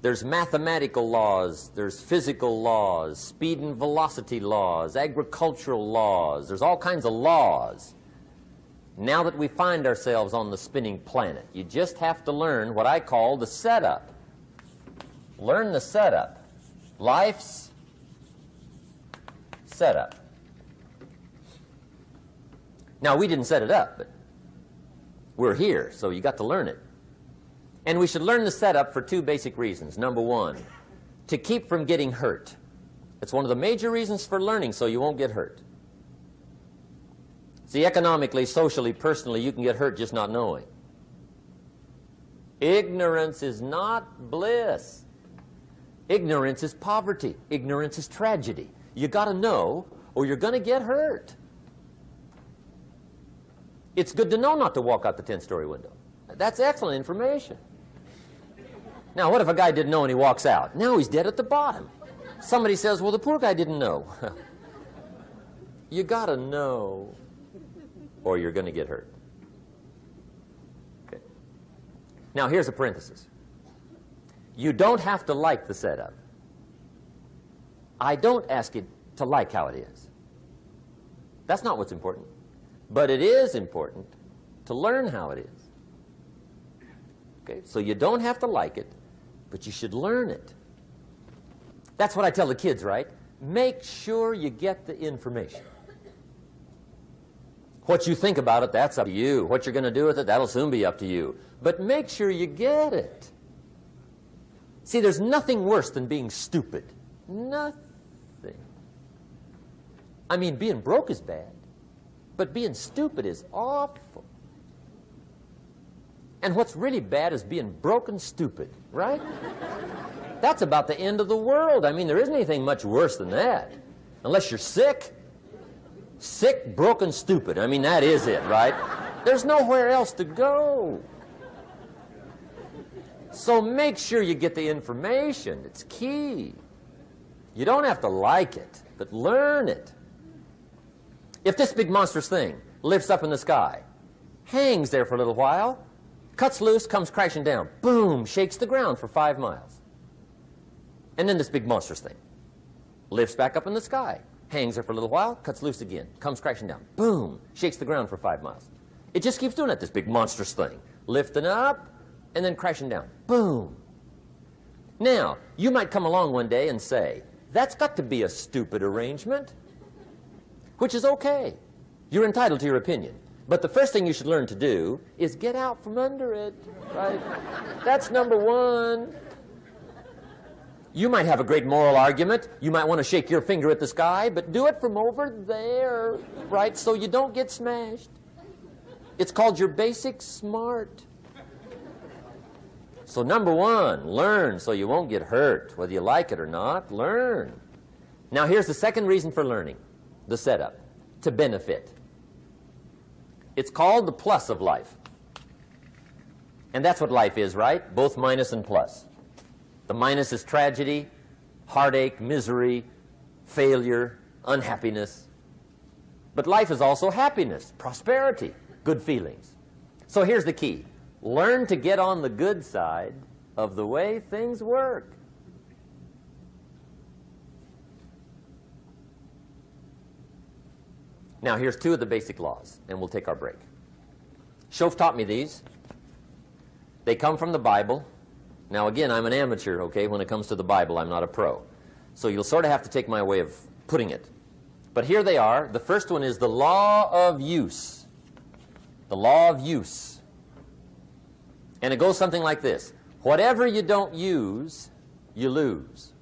There's mathematical laws. There's physical laws, speed and velocity laws, agricultural laws. There's all kinds of laws. Now that we find ourselves on the spinning planet, you just have to learn what I call the setup. Learn the setup. Life's setup. Now, we didn't set it up, but we're here, so you got to learn it. And we should learn the setup for 2 basic reasons. Number 1, to keep from getting hurt. It's one of the major reasons for learning, so you won't get hurt. See, economically, socially, personally, you can get hurt just not knowing. Ignorance is not bliss. Ignorance is poverty. Ignorance is tragedy. You got to know, or you're going to get hurt. It's good to know not to walk out the 10-story window. That's excellent information. Now, what if a guy didn't know and he walks out? Now he's dead at the bottom. Somebody says, well, the poor guy didn't know. You got to know, or you're going to get hurt. Okay. Now, here's a parenthesis. You don't have to like the setup. I don't ask you to like how it is. That's not what's important. But it is important to learn how it is. Okay? So you don't have to like it, but you should learn it. That's what I tell the kids, right? Make sure you get the information. What you think about it, that's up to you. What you're going to do with it, that'll soon be up to you. But make sure you get it. See, there's nothing worse than being stupid. Nothing. I mean, being broke is bad, but being stupid is awful. And what's really bad is being broke and stupid, right? That's about the end of the world. I mean, there isn't anything much worse than that. Unless you're sick. Sick, broken, stupid. I mean, that is it, right? There's nowhere else to go. So make sure you get the information. It's key. You don't have to like it, but learn it. If this big monstrous thing lifts up in the sky, hangs there for a little while, cuts loose, comes crashing down, boom, shakes the ground for 5 miles. And then this big monstrous thing lifts back up in the sky, hangs there for a little while, cuts loose again, comes crashing down, boom, shakes the ground for 5 miles. It just keeps doing it, this big monstrous thing, lifting up and then crashing down, boom. Now, you might come along one day and say, that's got to be a stupid arrangement, which is okay. You're entitled to your opinion. But the first thing you should learn to do is get out from under it, right? That's number one. You might have a great moral argument. You might want to shake your finger at the sky, but do it from over there, right, so you don't get smashed. It's called your basic smart. So number one, learn so you won't get hurt. Whether you like it or not, learn. Now here's the second reason for learning, the setup, to benefit. It's called the plus of life. And that's what life is, right? Both minus and plus. The minus is tragedy, heartache, misery, failure, unhappiness. But life is also happiness, prosperity, good feelings. So here's the key. Learn to get on the good side of the way things work. Now, here's 2 of the basic laws, and we'll take our break. Shof taught me these. They come from the Bible. Now, again, I'm an amateur, okay? When it comes to the Bible, I'm not a pro. So you'll sort of have to take my way of putting it. But here they are. The first one is the law of use. The law of use. And it goes something like this. Whatever you don't use, you lose.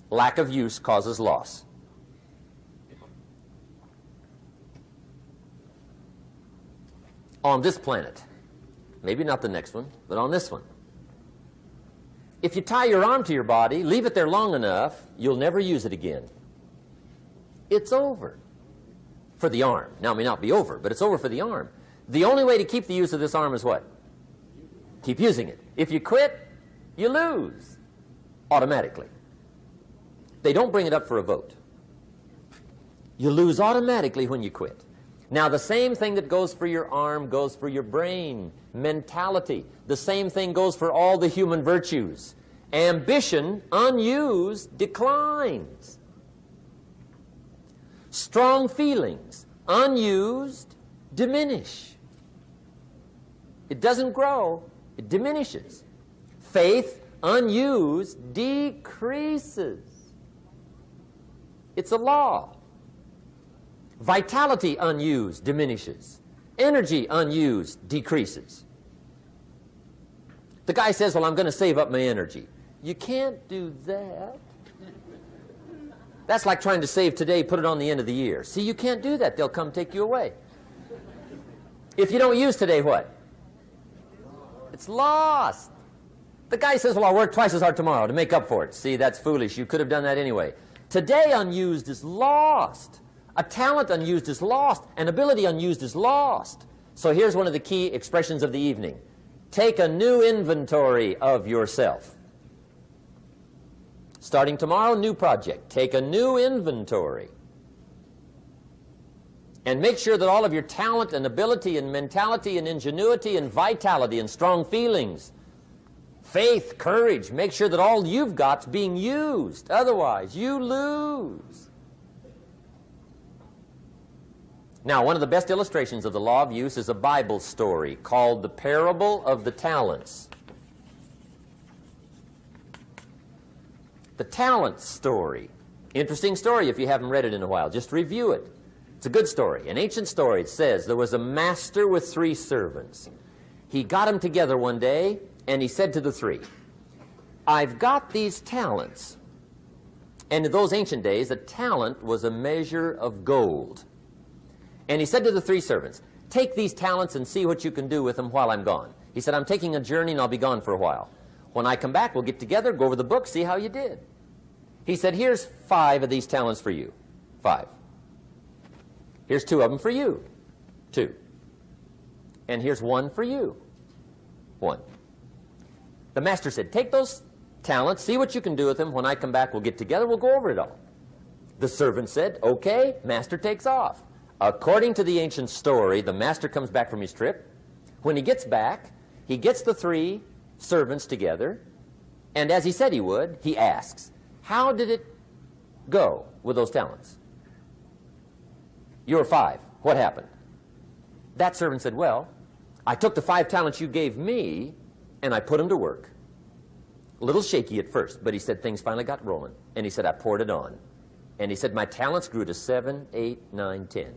Lack of use causes loss. On this planet, maybe not the next one, but on this one, if you tie your arm to your body, leave it there long enough, you'll never use it again. It's over for the arm. Now, it may not be over, but it's over for the arm. The only way to keep the use of this arm is what? Keep using it. If you quit, you lose automatically. They don't bring it up for a vote. You lose automatically when you quit. Now, the same thing that goes for your arm goes for your brain, mentality. The same thing goes for all the human virtues. Ambition, unused, declines. Strong feelings, unused, diminish. It doesn't grow, it diminishes. Faith, unused, decreases. It's a law. Vitality unused diminishes. Energy unused decreases. The guy says, well, I'm going to save up my energy. You can't do that. That's like trying to save today, put it on the end of the year. See, you can't do that. They'll come take you away. If you don't use today, what? It's lost. The guy says, well, I'll work twice as hard tomorrow to make up for it. See, that's foolish. You could have done that anyway. Today unused is lost. A talent unused is lost. An ability unused is lost. So here's one of the key expressions of the evening. Take a new inventory of yourself. Starting tomorrow, new project. Take a new inventory. And make sure that all of your talent and ability and mentality and ingenuity and vitality and strong feelings, faith, courage, make sure that all you've got's being used. Otherwise, you lose. Now, one of the best illustrations of the law of use is a Bible story called the Parable of the Talents. The talent story. Interesting story if you haven't read it in a while. Just review it. It's a good story. An ancient story. It says there was a master with 3 servants. He got them together one day and he said to the 3, I've got these talents. And in those ancient days, a talent was a measure of gold. And he said to the 3 servants, take these talents and see what you can do with them while I'm gone. He said, I'm taking a journey and I'll be gone for a while. When I come back, we'll get together, go over the book, see how you did. He said, here's 5 of these talents for you. 5. Here's 2 of them for you. 2. And here's 1 for you. 1. The master said, take those talents, see what you can do with them. When I come back, we'll get together, we'll go over it all. The servant said, okay, master takes off. According to the ancient story, the master comes back from his trip. When he gets back, he gets the 3 servants together, and as he said he would, he asks, how did it go with those talents? You were 5. What happened? That servant said, well, I took the 5 talents you gave me, and I put them to work. A little shaky at first, but he said things finally got rolling. And he said, I poured it on. And he said, my talents grew to 7, 8, 9, 10.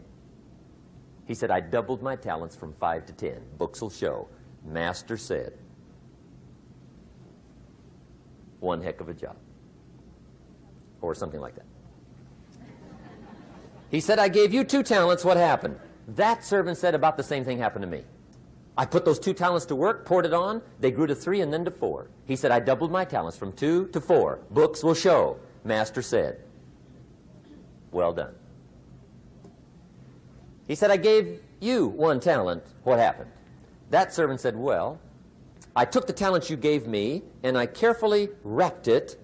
He said, I doubled my talents from 5 to 10. Books will show. Master said, one heck of a job. Or something like that. He said, I gave you 2 talents. What happened? That servant said, about the same thing happened to me. I put those 2 talents to work, poured it on. They grew to 3 and then to 4. He said, I doubled my talents from 2 to 4. Books will show. Master said, well done. He said, I gave you 1 talent. What happened? That servant said, well, I took the talents you gave me, and I carefully wrapped it,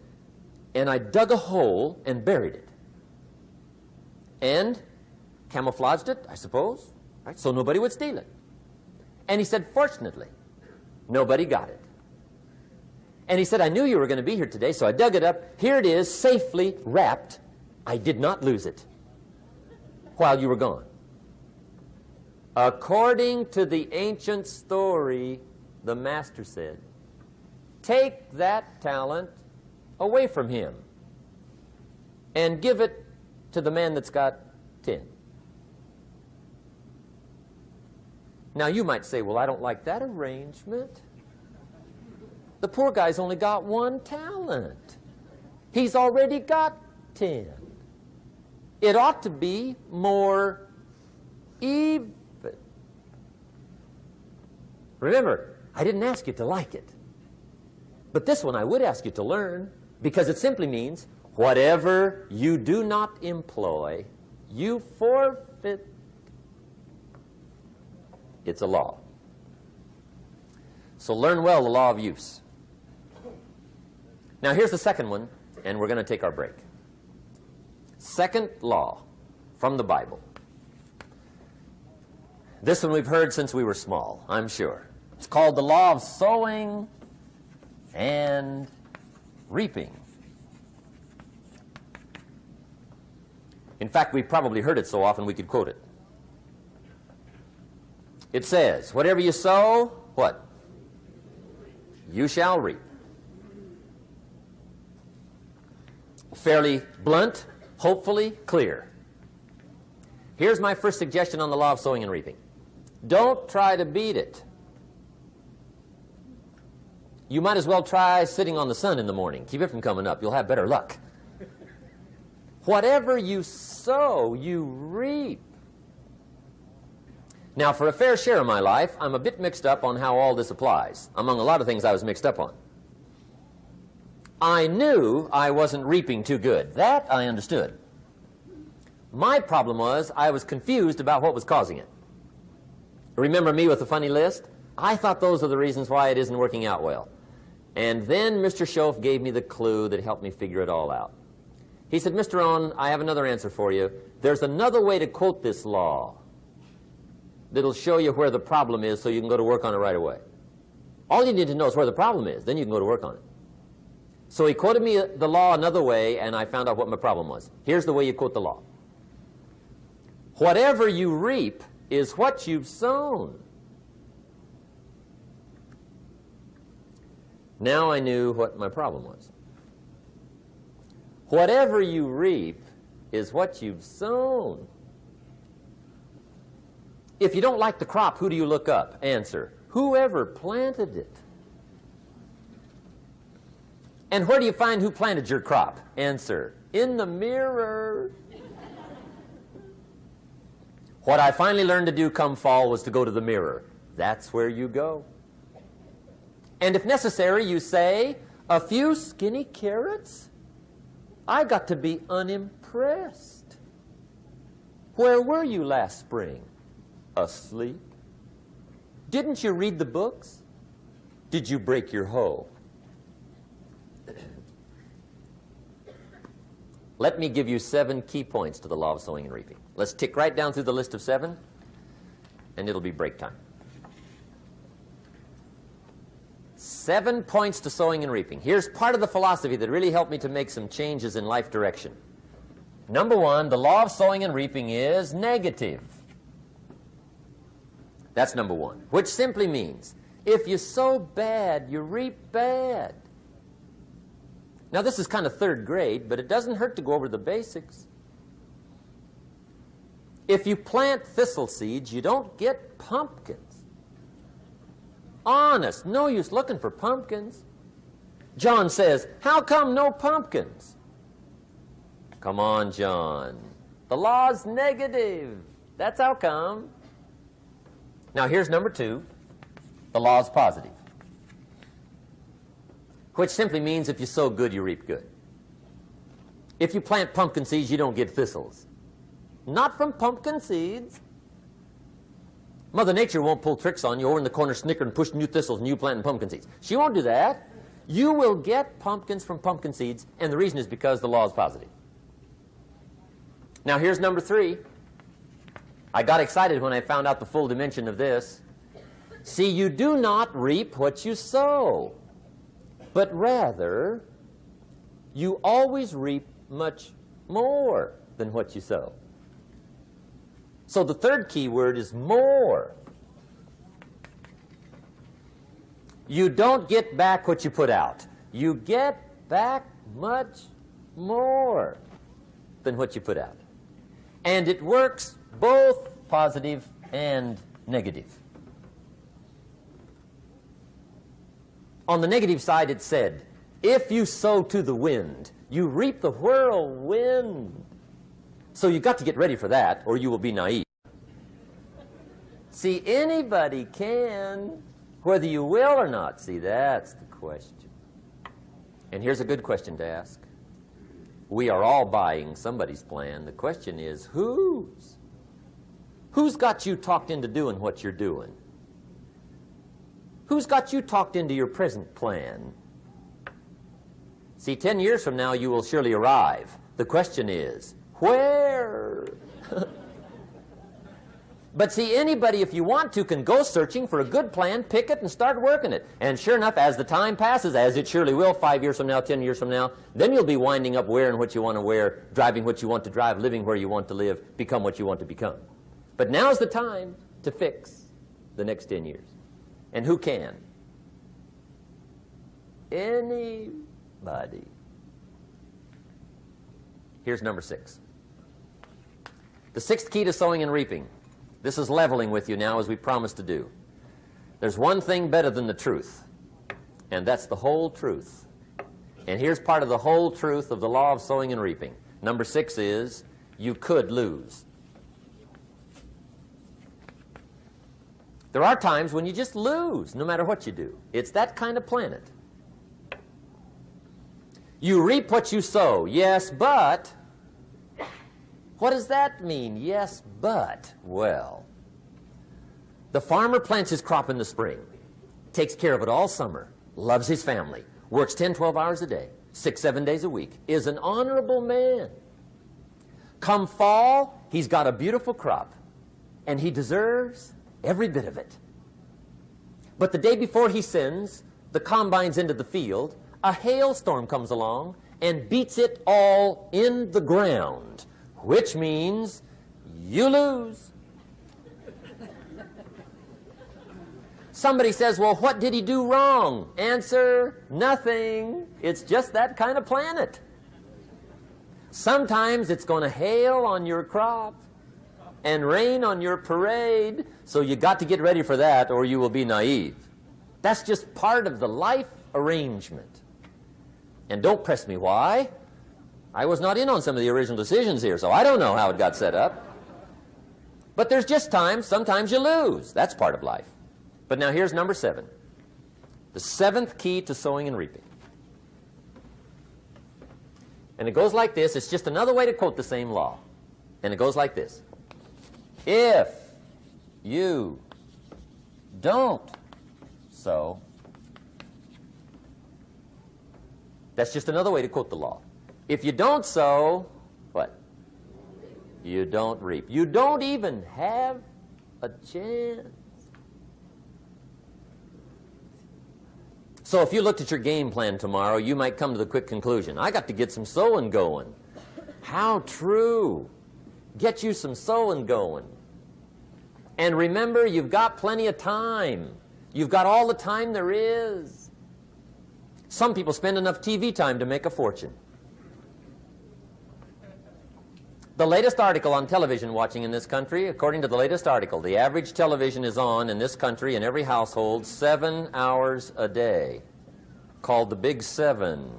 and I dug a hole and buried it. And camouflaged it, I suppose, right, so nobody would steal it. And he said, fortunately, nobody got it. And he said, I knew you were going to be here today, so I dug it up. Here it is, safely wrapped. I did not lose it while you were gone. According to the ancient story, the master said, take that talent away from him and give it to the man that's got 10. Now you might say, well, I don't like that arrangement. The poor guy's only got 1 talent. He's already got 10. It ought to be more even. Remember, I didn't ask you to like it. But this one I would ask you to learn, because it simply means whatever you do not employ, you forfeit. It's a law. So learn well the law of use. Now here's the second one, and we're going to take our break. Second law from the Bible. This one we've heard since we were small, I'm sure. It's called the law of sowing and reaping. In fact, we've probably heard it so often we could quote it. It says, whatever you sow, what? You shall reap. Fairly blunt, hopefully clear. Here's my first suggestion on the law of sowing and reaping. Don't try to beat it. You might as well try sitting on the sun in the morning. Keep it from coming up. You'll have better luck. Whatever you sow, you reap. Now, for a fair share of my life, I'm a bit mixed up on how all this applies. Among a lot of things I was mixed up on. I knew I wasn't reaping too good. That I understood. My problem was I was confused about what was causing it. Remember me with the funny list? I thought those are the reasons why it isn't working out well. And then Mr. Schoaf gave me the clue that helped me figure it all out. He said, Mr. Rohn, I have another answer for you. There's another way to quote this law that'll show you where the problem is so you can go to work on it right away. All you need to know is where the problem is. Then you can go to work on it. So he quoted me the law another way, and I found out what my problem was. Here's the way you quote the law. Whatever you reap is what you've sown. Now I knew what my problem was. Whatever you reap is what you've sown. If you don't like the crop, who do you look up? Answer, whoever planted it. And where do you find who planted your crop? Answer, in the mirror. What I finally learned to do come fall was to go to the mirror. That's where you go. And if necessary, you say, a few skinny carrots? I got to be unimpressed. Where were you last spring? Asleep. Didn't you read the books? Did you break your hoe? Let me give you 7 key points to the law of sowing and reaping. Let's tick right down through the list of 7, and it'll be break time. 7 points to sowing and reaping. Here's part of the philosophy that really helped me to make some changes in life direction. Number 1, the law of sowing and reaping is negative. That's number 1, which simply means if you sow bad, you reap bad. Now, this is kind of 3rd grade, but it doesn't hurt to go over the basics. If you plant thistle seeds, you don't get pumpkins. Honest, no use looking for pumpkins. John says, how come no pumpkins? Come on, John. The law's negative. That's how come. Now, here's number 2. The law's positive, which simply means if you sow good, you reap good. If you plant pumpkin seeds, you don't get thistles. Not from pumpkin seeds. Mother Nature won't pull tricks on you over in the corner snickering and pushing new thistles and you planting pumpkin seeds. She won't do that. You will get pumpkins from pumpkin seeds, and the reason is because the law is positive. Now, here's number 3. I got excited when I found out the full dimension of this. See, you do not reap what you sow, but rather you always reap much more than what you sow. So the 3rd key word is more. You don't get back what you put out. You get back much more than what you put out. And it works both positive and negative. On the negative side, it said, if you sow to the wind, you reap the whirlwind. So you've got to get ready for that, or you will be naive. See, anybody can, whether you will or not. See, that's the question. And here's a good question to ask. We are all buying somebody's plan. The question is, whose? Who's got you talked into doing what you're doing? Who's got you talked into your present plan? See, 10 years from now, you will surely arrive. The question is, where? But see, anybody, if you want to, can go searching for a good plan, pick it, and start working it. And sure enough, as the time passes, as it surely will 5 years from now, 10 years from now, then you'll be winding up wearing what you want to wear, driving what you want to drive, living where you want to live, become what you want to become. But now's the time to fix the next 10 years. And who can? Anybody. Here's number 6. The 6th key to sowing and reaping. This is leveling with you now, as we promised to do. There's one thing better than the truth, and that's the whole truth. And here's part of the whole truth of the law of sowing and reaping. Number 6 is, you could lose. There are times when you just lose, no matter what you do. It's that kind of planet. You reap what you sow, yes, but... What does that mean? Yes, but, well, the farmer plants his crop in the spring, takes care of it all summer, loves his family, works 10, 12 hours a day, 6, 7 days a week, is an honorable man. Come fall, he's got a beautiful crop, and he deserves every bit of it. But the day before he sends the combines into the field, a hailstorm comes along and beats it all in the ground, which means you lose. Somebody says, well, what did he do wrong? Answer, nothing. It's just that kind of planet. Sometimes it's going to hail on your crop and rain on your parade, so you got to get ready for that or you will be naive. That's just part of the life arrangement. And don't press me why. I was not in on some of the original decisions here, so I don't know how it got set up. But there's just times, sometimes you lose. That's part of life. But now here's number 7. The 7th key to sowing and reaping. And it goes like this. It's just another way to quote the same law. And it goes like this. If you don't sow, that's just another way to quote the law. If you don't sow, what? You don't reap. You don't even have a chance. So if you looked at your game plan tomorrow, you might come to the quick conclusion, I got to get some sowing going. How true. Get you some sowing going. And remember, you've got plenty of time. You've got all the time there is. Some people spend enough TV time to make a fortune. The latest article on television watching in this country, according to the latest article, the average television is on in this country in every household 7 hours a day, called the Big 7.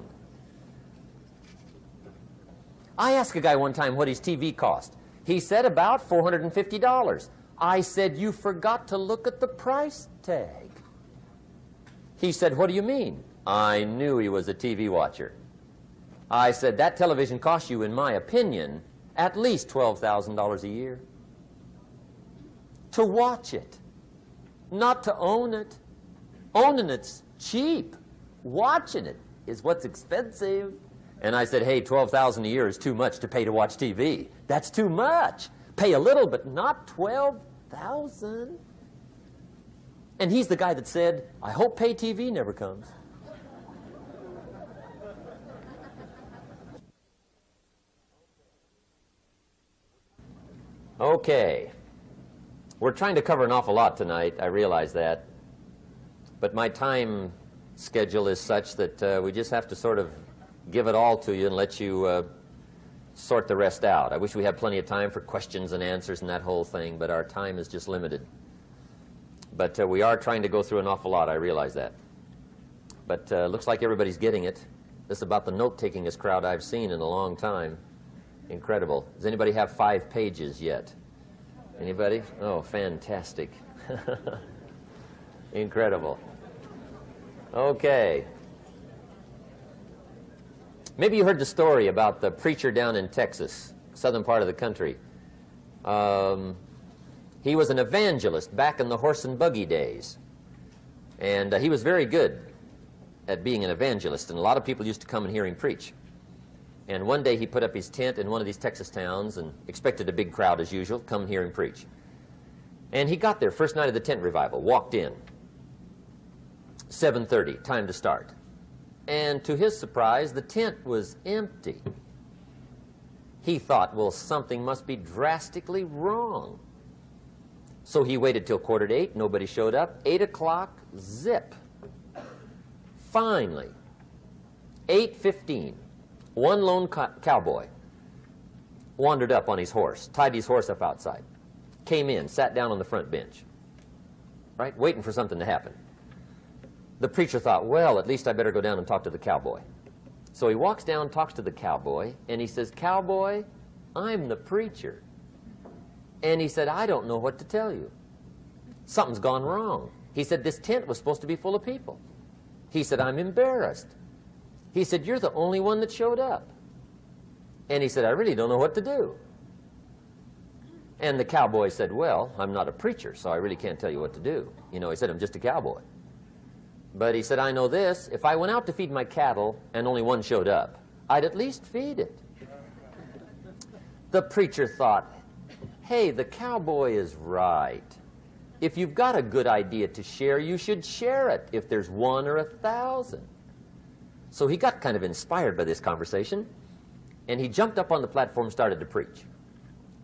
I asked a guy one time what his TV cost. He said about $450. I said, you forgot to look at the price tag. He said, what do you mean? I knew he was a TV watcher. I said, that television costs you, in my opinion, at least $12,000 a year. To watch it, not to own it. Owning it's cheap. Watching it is what's expensive. And I said, hey, $12,000 a year is too much to pay to watch TV. That's too much. Pay a little, but not $12,000. And he's the guy that said, I hope pay TV never comes. Okay. We're trying to cover an awful lot tonight. I realize that. But my time schedule is such that we just have to sort of give it all to you and let you sort the rest out. I wish we had plenty of time for questions and answers and that whole thing, but our time is just limited. But we are trying to go through an awful lot. I realize that. But looks like everybody's getting it. This is about the note-takingest crowd I've seen in a long time. Incredible. Does anybody have 5 pages yet? Anybody? Oh, fantastic. Incredible. Okay. Maybe you heard the story about the preacher down in Texas, southern part of the country. He was an evangelist back in the horse and buggy days. And he was very good at being an evangelist, and a lot of people used to come and hear him preach. And one day he put up his tent in one of these Texas towns and expected a big crowd as usual, come and hear him preach. And he got there, first night of the tent revival, walked in. 7:30, time to start. And to his surprise, the tent was empty. He thought, well, something must be drastically wrong. So he waited till 7:45, nobody showed up. 8 o'clock, zip. Finally, 8:15. One lone cowboy wandered up on his horse, tied his horse up outside, came in, sat down on the front bench, right, waiting for something to happen. The preacher thought, well, at least I better go down and talk to the cowboy. So he walks down, talks to the cowboy, and he says, cowboy, I'm the preacher. And he said, I don't know what to tell you. Something's gone wrong. He said, this tent was supposed to be full of people. He said, I'm embarrassed. He said, you're the only one that showed up. And he said, I really don't know what to do. And the cowboy said, well, I'm not a preacher, so I really can't tell you what to do. You know, he said, I'm just a cowboy. But he said, I know this, if I went out to feed my cattle and only one showed up, I'd at least feed it. The preacher thought, hey, the cowboy is right. If you've got a good idea to share, you should share it, if there's 1 or 1,000. So he got kind of inspired by this conversation, and he jumped up on the platform and started to preach,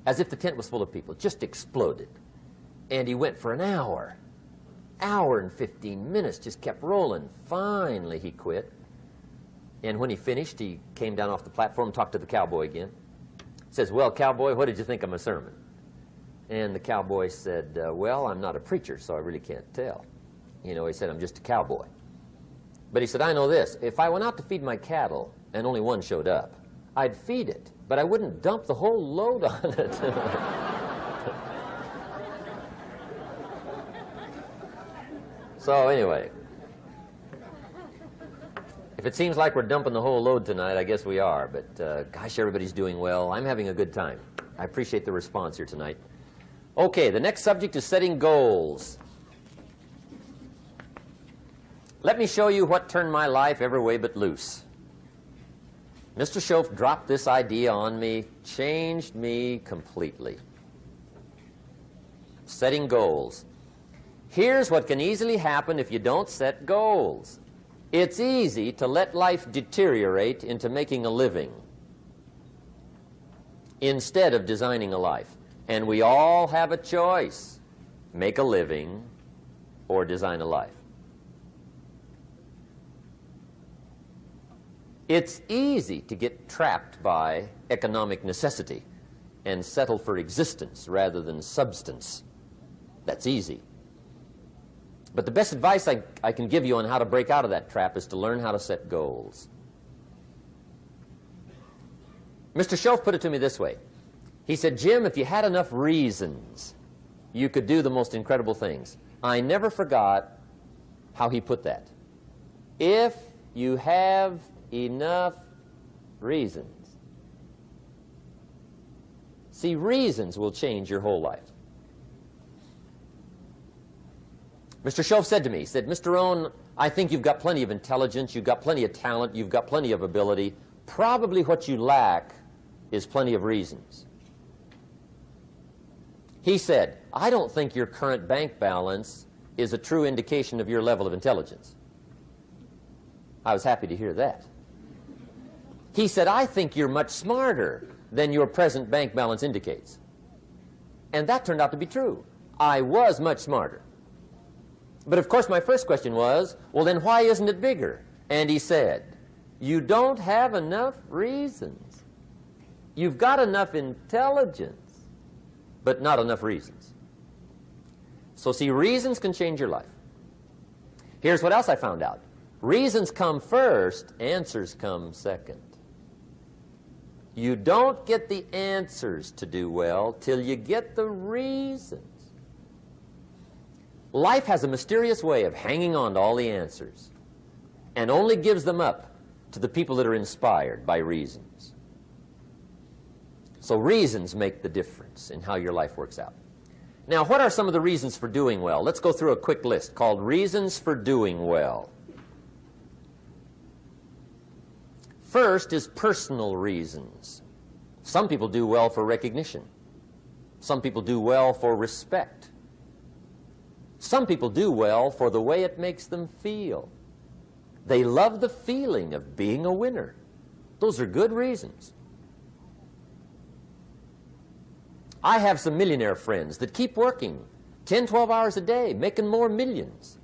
as if the tent was full of people, just exploded. And he went for an hour and 15 minutes, just kept rolling. Finally, he quit. And when he finished, he came down off the platform, talked to the cowboy again. Says, well, cowboy, what did you think of my sermon? And the cowboy said, well, I'm not a preacher, so I really can't tell. You know, he said, I'm just a cowboy. But he said, I know this. If I went out to feed my cattle and only one showed up, I'd feed it, but I wouldn't dump the whole load on it. So anyway, if it seems like we're dumping the whole load tonight, I guess we are. But gosh, everybody's doing well. I'm having a good time. I appreciate the response here tonight. Okay, the next subject is setting goals. Let me show you what turned my life every way but loose. Mr. Schoaf dropped this idea on me, changed me completely. Setting goals. Here's what can easily happen if you don't set goals. It's easy to let life deteriorate into making a living instead of designing a life. And we all have a choice: make a living or design a life. It's easy to get trapped by economic necessity and settle for existence rather than substance. That's easy. But the best advice I can give you on how to break out of that trap is to learn how to set goals. Mr. Schoaf put it to me this way. He said, Jim, if you had enough reasons, you could do the most incredible things. I never forgot how he put that. If you have enough reasons. See, reasons will change your whole life. Mr. Schoaf said to me, he said, Mr. Rohn, I think you've got plenty of intelligence, you've got plenty of talent, you've got plenty of ability. Probably what you lack is plenty of reasons. He said, I don't think your current bank balance is a true indication of your level of intelligence. I was happy to hear that. He said, I think you're much smarter than your present bank balance indicates. And that turned out to be true. I was much smarter. But of course my first question was, well then why isn't it bigger? And he said, you don't have enough reasons. You've got enough intelligence, but not enough reasons. So see, reasons can change your life. Here's what else I found out. Reasons come first, answers come second. You don't get the answers to do well till you get the reasons. Life has a mysterious way of hanging on to all the answers and only gives them up to the people that are inspired by reasons. So reasons make the difference in how your life works out. Now, what are some of the reasons for doing well? Let's go through a quick list called Reasons for Doing Well. First is personal reasons. Some people do well for recognition. Some people do well for respect. Some people do well for the way it makes them feel. They love the feeling of being a winner. Those are good reasons. I have some millionaire friends that keep working 10, 12 hours a day, making more millions.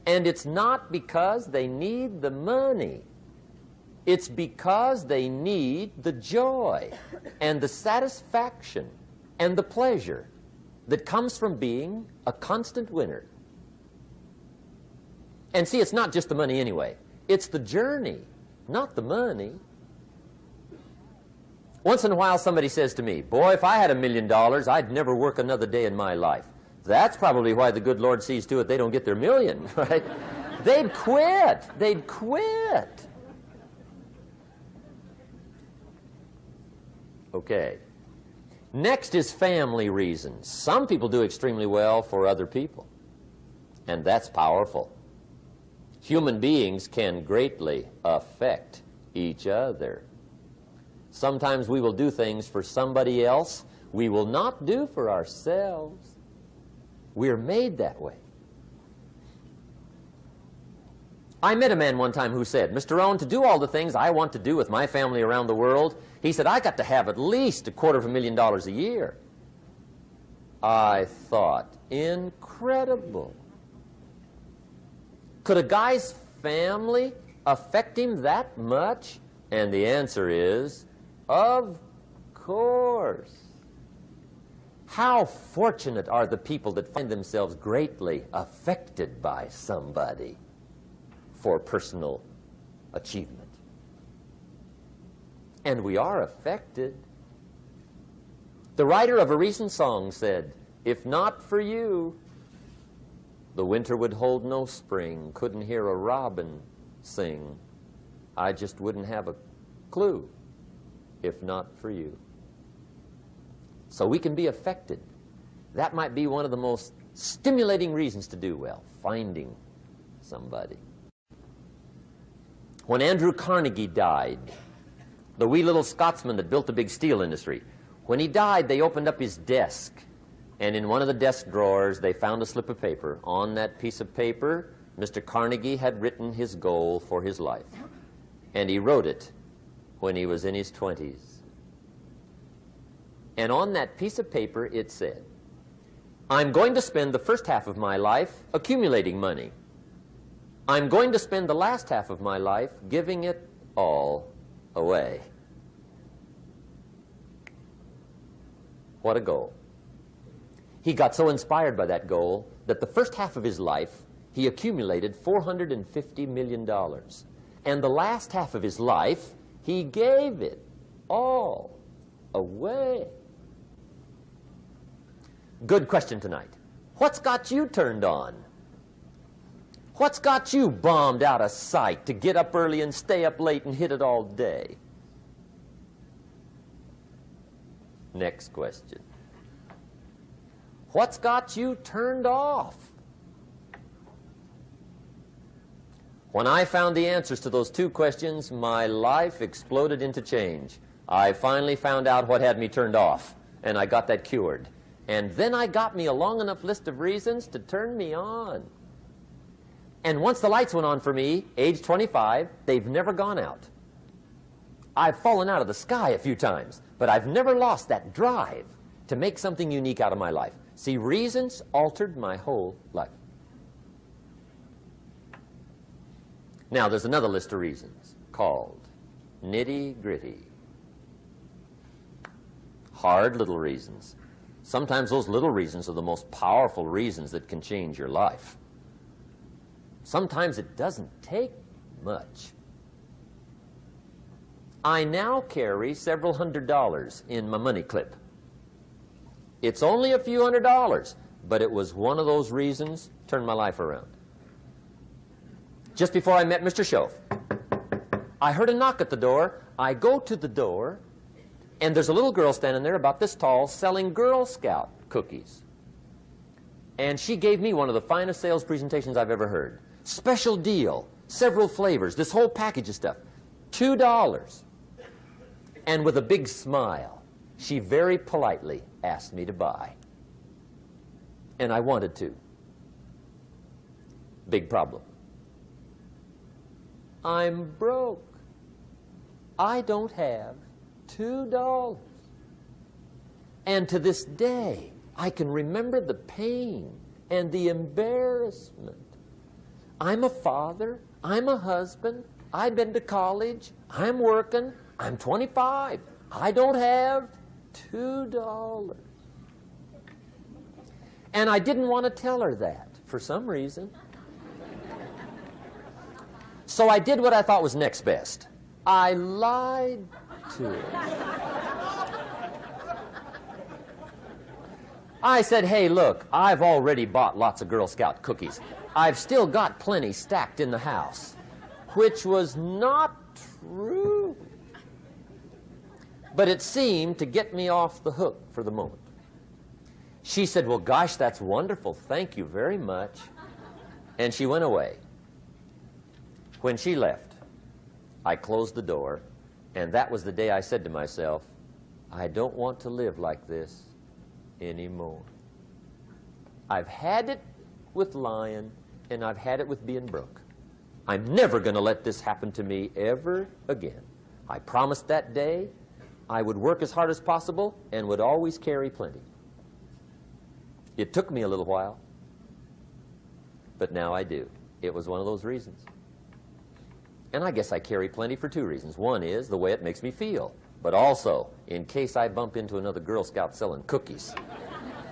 And it's not because they need the money. It's because they need the joy and the satisfaction and the pleasure that comes from being a constant winner. And see, it's not just the money anyway. It's the journey, not the money. Once in a while somebody says to me, boy, if I had $1 million, I'd never work another day in my life. That's probably why the good Lord sees to it they don't get their million, right? They'd quit. They'd quit. Okay. Next is family reasons. Some people do extremely well for other people, and that's powerful. Human beings can greatly affect each other. Sometimes we will do things for somebody else we will not do for ourselves. We're made that way. I met a man one time who said, Mr. Rohn, to do all the things I want to do with my family around the world, he said, I got to have at least $250,000 a year. I thought, incredible. Could a guy's family affect him that much? And the answer is, of course. How fortunate are the people that find themselves greatly affected by somebody for personal achievement. And we are affected. The writer of a recent song said, "If not for you, the winter would hold no spring, couldn't hear a robin sing. I just wouldn't have a clue if not for you." So we can be affected. That might be one of the most stimulating reasons to do well, finding somebody. When Andrew Carnegie died, the wee little Scotsman that built the big steel industry, when he died, they opened up his desk, and in one of the desk drawers, they found a slip of paper. On that piece of paper, Mr. Carnegie had written his goal for his life, and he wrote it when he was in his 20s. And on that piece of paper, it said, "I'm going to spend the first half of my life accumulating money. I'm going to spend the last half of my life giving it all away." What a goal. He got so inspired by that goal that the first half of his life, he accumulated $450 million. And the last half of his life, he gave it all away. Good question tonight. What's got you turned on? What's got you bombed out of sight to get up early and stay up late and hit it all day? Next question. What's got you turned off? When I found the answers to those two questions, my life exploded into change. I finally found out what had me turned off, and I got that cured. And then I got me a long enough list of reasons to turn me on. And once the lights went on for me, age 25, they've never gone out. I've fallen out of the sky a few times, but I've never lost that drive to make something unique out of my life. See, reasons altered my whole life. Now, there's another list of reasons called nitty-gritty. Hard little reasons. Sometimes those little reasons are the most powerful reasons that can change your life. Sometimes it doesn't take much. I now carry several $100s in my money clip. It's only a few $100s, but it was one of those reasons turned my life around. Just before I met Mr. Schoaf, I heard a knock at the door. I go to the door, and there's a little girl standing there about this tall selling Girl Scout cookies. And she gave me one of the finest sales presentations I've ever heard. Special deal, several flavors, this whole package of stuff, $2. And with a big smile, she very politely asked me to buy. And I wanted to. Big problem. I'm broke. I don't have $2. And to this day, I can remember the pain and the embarrassment. I'm a father. I'm a husband. I've been to college. I'm working. I'm 25. I don't have $2. And I didn't want to tell her that for some reason. So I did what I thought was next best. I lied to her. I said, "Hey, look, I've already bought lots of Girl Scout cookies. I've still got plenty stacked in the house," which was not true. But it seemed to get me off the hook for the moment. She said, "Well, gosh, that's wonderful. Thank you very much." And she went away. When she left, I closed the door, and that was the day I said to myself, I don't want to live like this anymore. I've had it with lying, and I've had it with being broke. I'm never going to let this happen to me ever again. I promised that day I would work as hard as possible and would always carry plenty. It took me a little while, but now I do. It was one of those reasons. And I guess I carry plenty for two reasons. One is the way it makes me feel, but also in case I bump into another Girl Scout selling cookies.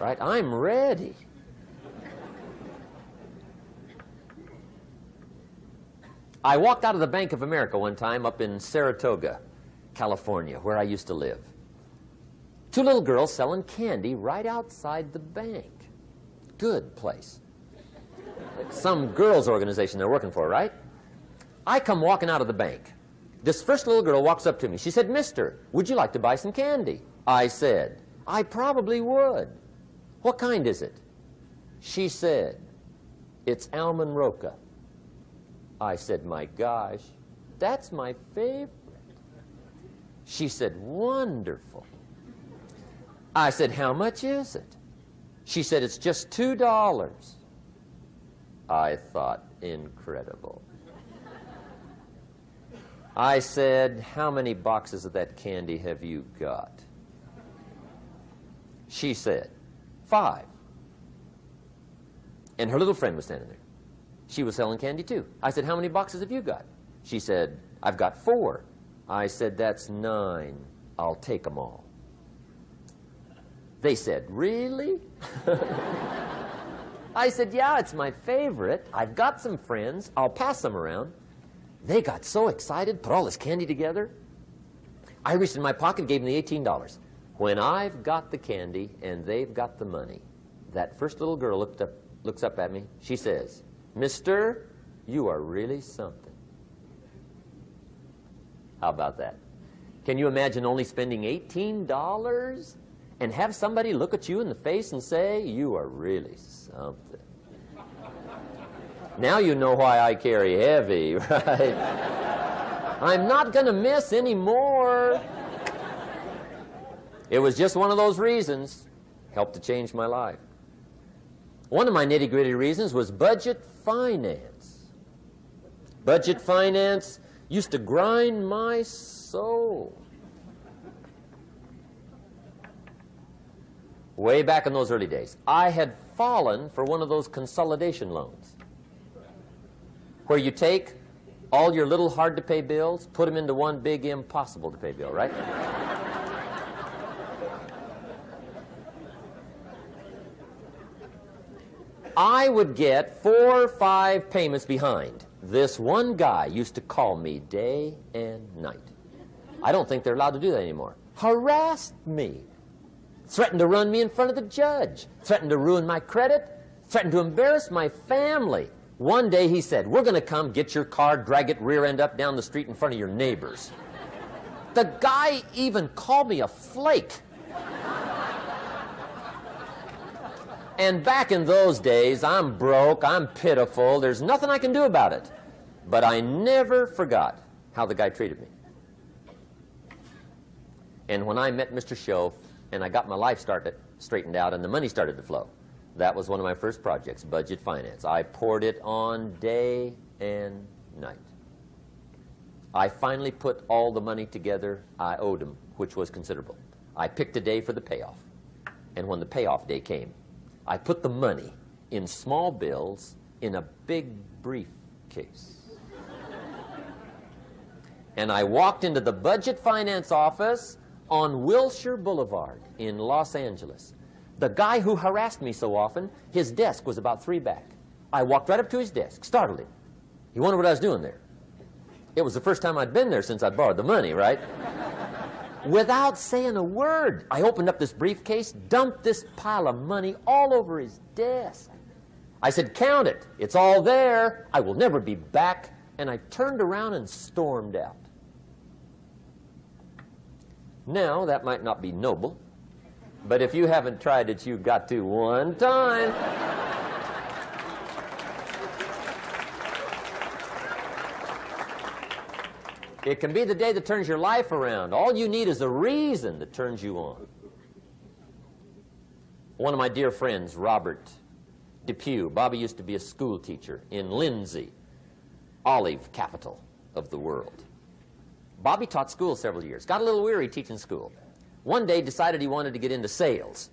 right? I'm ready. I walked out of the Bank of America one time up in Saratoga, California, where I used to live. Two little girls selling candy right outside the bank. Good place. Some girls' organization they're working for, right? I come walking out of the bank. This first little girl walks up to me. She said, "Mister, would you like to buy some candy?" I said, "I probably would." "What kind is it?" She said, "It's almond roca." I said, "My gosh, that's my favorite." She said, "Wonderful." I said, "How much is it?" She said, "It's just $2. I thought, incredible. I said, "How many boxes of that candy have you got?" She said, 5. And her little friend was standing there. She was selling candy too. I said, "How many boxes have you got?" She said, "I've got 4. I said, "That's 9. I'll take them all." They said, "Really?" I said, "Yeah, it's my favorite. I've got some friends. I'll pass them around." They got so excited, put all this candy together. I reached in my pocket, gave them the $18. When I've got the candy and they've got the money, that first little girl looks up at me. She says, "Mister, you are really something." How about that? Can you imagine only spending $18 and have somebody look at you in the face and say, "You are really something"? Now you know why I carry heavy, right? I'm not going to miss anymore. It was just one of those reasons. Helped to change my life. One of my nitty-gritty reasons was budget finance. Budget finance used to grind my soul. Way back in those early days, I had fallen for one of those consolidation loans, where you take all your little hard-to-pay bills, put them into one big impossible-to-pay bill, right? I would get 4 or 5 payments behind. This one guy used to call me day and night. I don't think they're allowed to do that anymore. Harassed me. Threatened to run me in front of the judge. Threatened to ruin my credit. Threatened to embarrass my family. One day he said, "We're going to come get your car, drag it rear end up down the street in front of your neighbors." The guy even called me a flake. And back in those days, I'm broke, I'm pitiful, there's nothing I can do about it. But I never forgot how the guy treated me. And when I met Mr. Shoaf and I got my life straightened out and the money started to flow, that was one of my first projects, budget finance. I poured it on day and night. I finally put all the money together I owed him, which was considerable. I picked a day for the payoff. And when the payoff day came, I put the money in small bills in a big briefcase. And I walked into the budget finance office on Wilshire Boulevard in Los Angeles. The guy who harassed me so often, his desk was about 3 back. I walked right up to his desk, startled him. He wondered what I was doing there. It was the first time I'd been there since I'd borrowed the money, right? Without saying a word, I opened up this briefcase, dumped this pile of money all over his desk. I said, "Count it. It's all there. I will never be back." And I turned around and stormed out. Now, that might not be noble, but if you haven't tried it, you've got to one time. It can be the day that turns your life around. All you need is a reason that turns you on. One of my dear friends, Robert Depew, Bobby used to be a school teacher in Lindsay, olive capital of the world. Bobby taught school several years, got a little weary teaching school. One day decided he wanted to get into sales.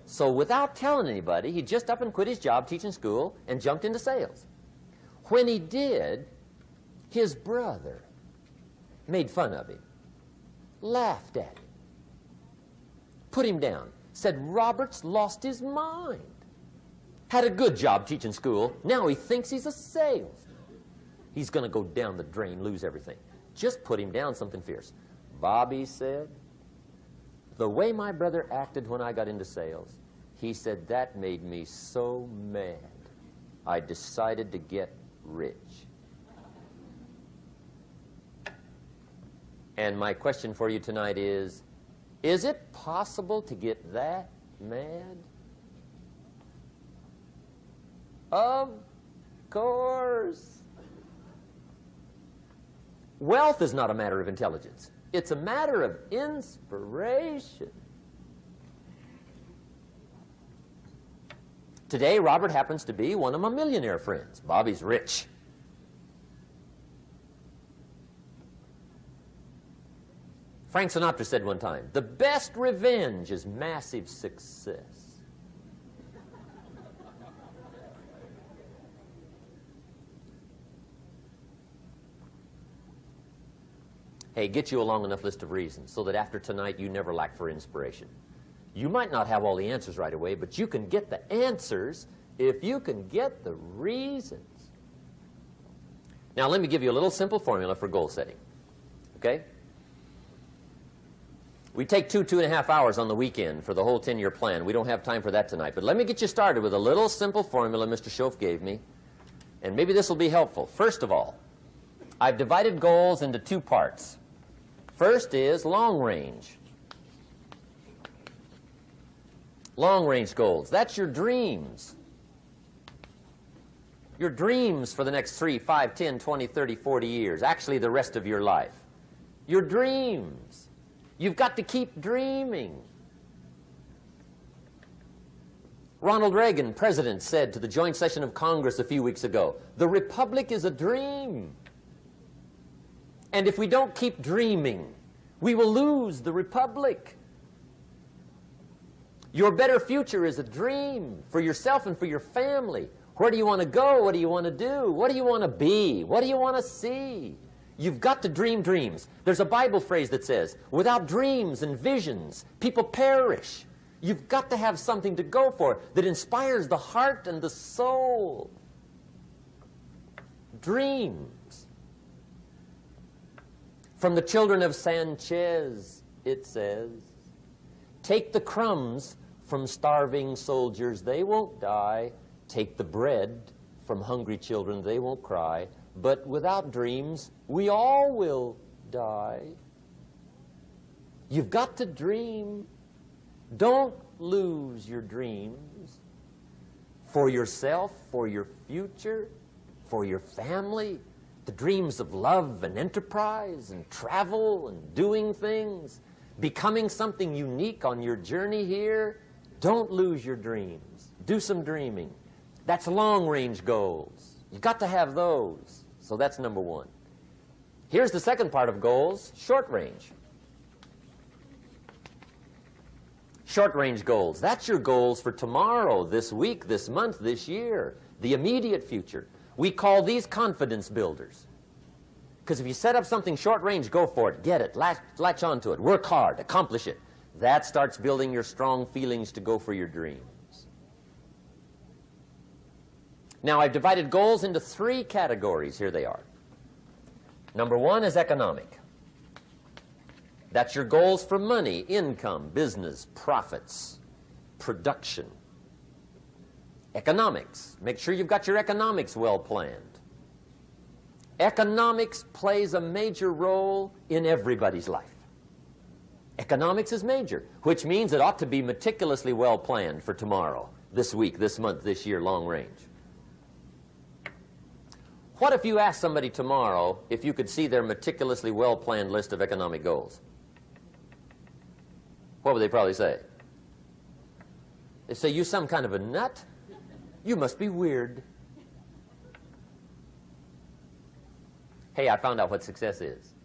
So without telling anybody, he just up and quit his job teaching school and jumped into sales. When he did, his brother made fun of him, laughed at him, put him down, said Robert's lost his mind. Had a good job teaching school. Now he thinks he's a salesman. He's going to go down the drain, lose everything. Just put him down something fierce. Bobby said, the way my brother acted when I got into sales, he said, that made me so mad. I decided to get rich. And my question for you tonight is it possible to get that mad? Of course. Wealth is not a matter of intelligence. It's a matter of inspiration. Today, Robert happens to be one of my millionaire friends. Bobby's rich. Frank Sinatra said one time, the best revenge is massive success. Hey, get you a long enough list of reasons so that after tonight you never lack for inspiration. You might not have all the answers right away, but you can get the answers if you can get the reasons. Now, let me give you a little simple formula for goal setting. Okay? We take 2.5 hours on the weekend for the whole 10-year plan. We don't have time for that tonight. But let me get you started with a little simple formula Mr. Schoaf gave me. And maybe this will be helpful. First of all, I've divided goals into 2 parts. First is long range. Long range goals. That's your dreams. Your dreams for the next 3, 5, 10, 20, 30, 40 years. Actually, the rest of your life. Your dreams. You've got to keep dreaming. Ronald Reagan, president, said to the joint session of Congress a few weeks ago, the republic is a dream. And if we don't keep dreaming, we will lose the republic. Your better future is a dream for yourself and for your family. Where do you want to go? What do you want to do? What do you want to be? What do you want to see? You've got to dream dreams. There's a Bible phrase that says, without dreams and visions, people perish. You've got to have something to go for that inspires the heart and the soul. Dreams. From the children of Sanchez, it says, take the crumbs from starving soldiers, they won't die. Take the bread from hungry children, they won't cry. But without dreams, we all will die. You've got to dream. Don't lose your dreams for yourself, for your future, for your family. The dreams of love and enterprise and travel and doing things, becoming something unique on your journey here. Don't lose your dreams. Do some dreaming. That's long-range goals. You've got to have those. So that's number 1. Here's the second part of goals, short range. Short-range goals. That's your goals for tomorrow, this week, this month, this year, the immediate future. We call these confidence builders. Because if you set up something short-range, go for it. Get it. Latch onto it. Work hard. Accomplish it. That starts building your strong feelings to go for your dreams. Now, I've divided goals into 3 categories. Here they are. Number 1 is economic. That's your goals for money, income, business, profits, production. Economics. Make sure you've got your economics well planned. Economics plays a major role in everybody's life. Economics is major, which means it ought to be meticulously well planned for tomorrow, this week, this month, this year, long range. What if you asked somebody tomorrow if you could see their meticulously well-planned list of economic goals? What would they probably say? They say, you some kind of a nut? You must be weird. Hey, I found out what success is.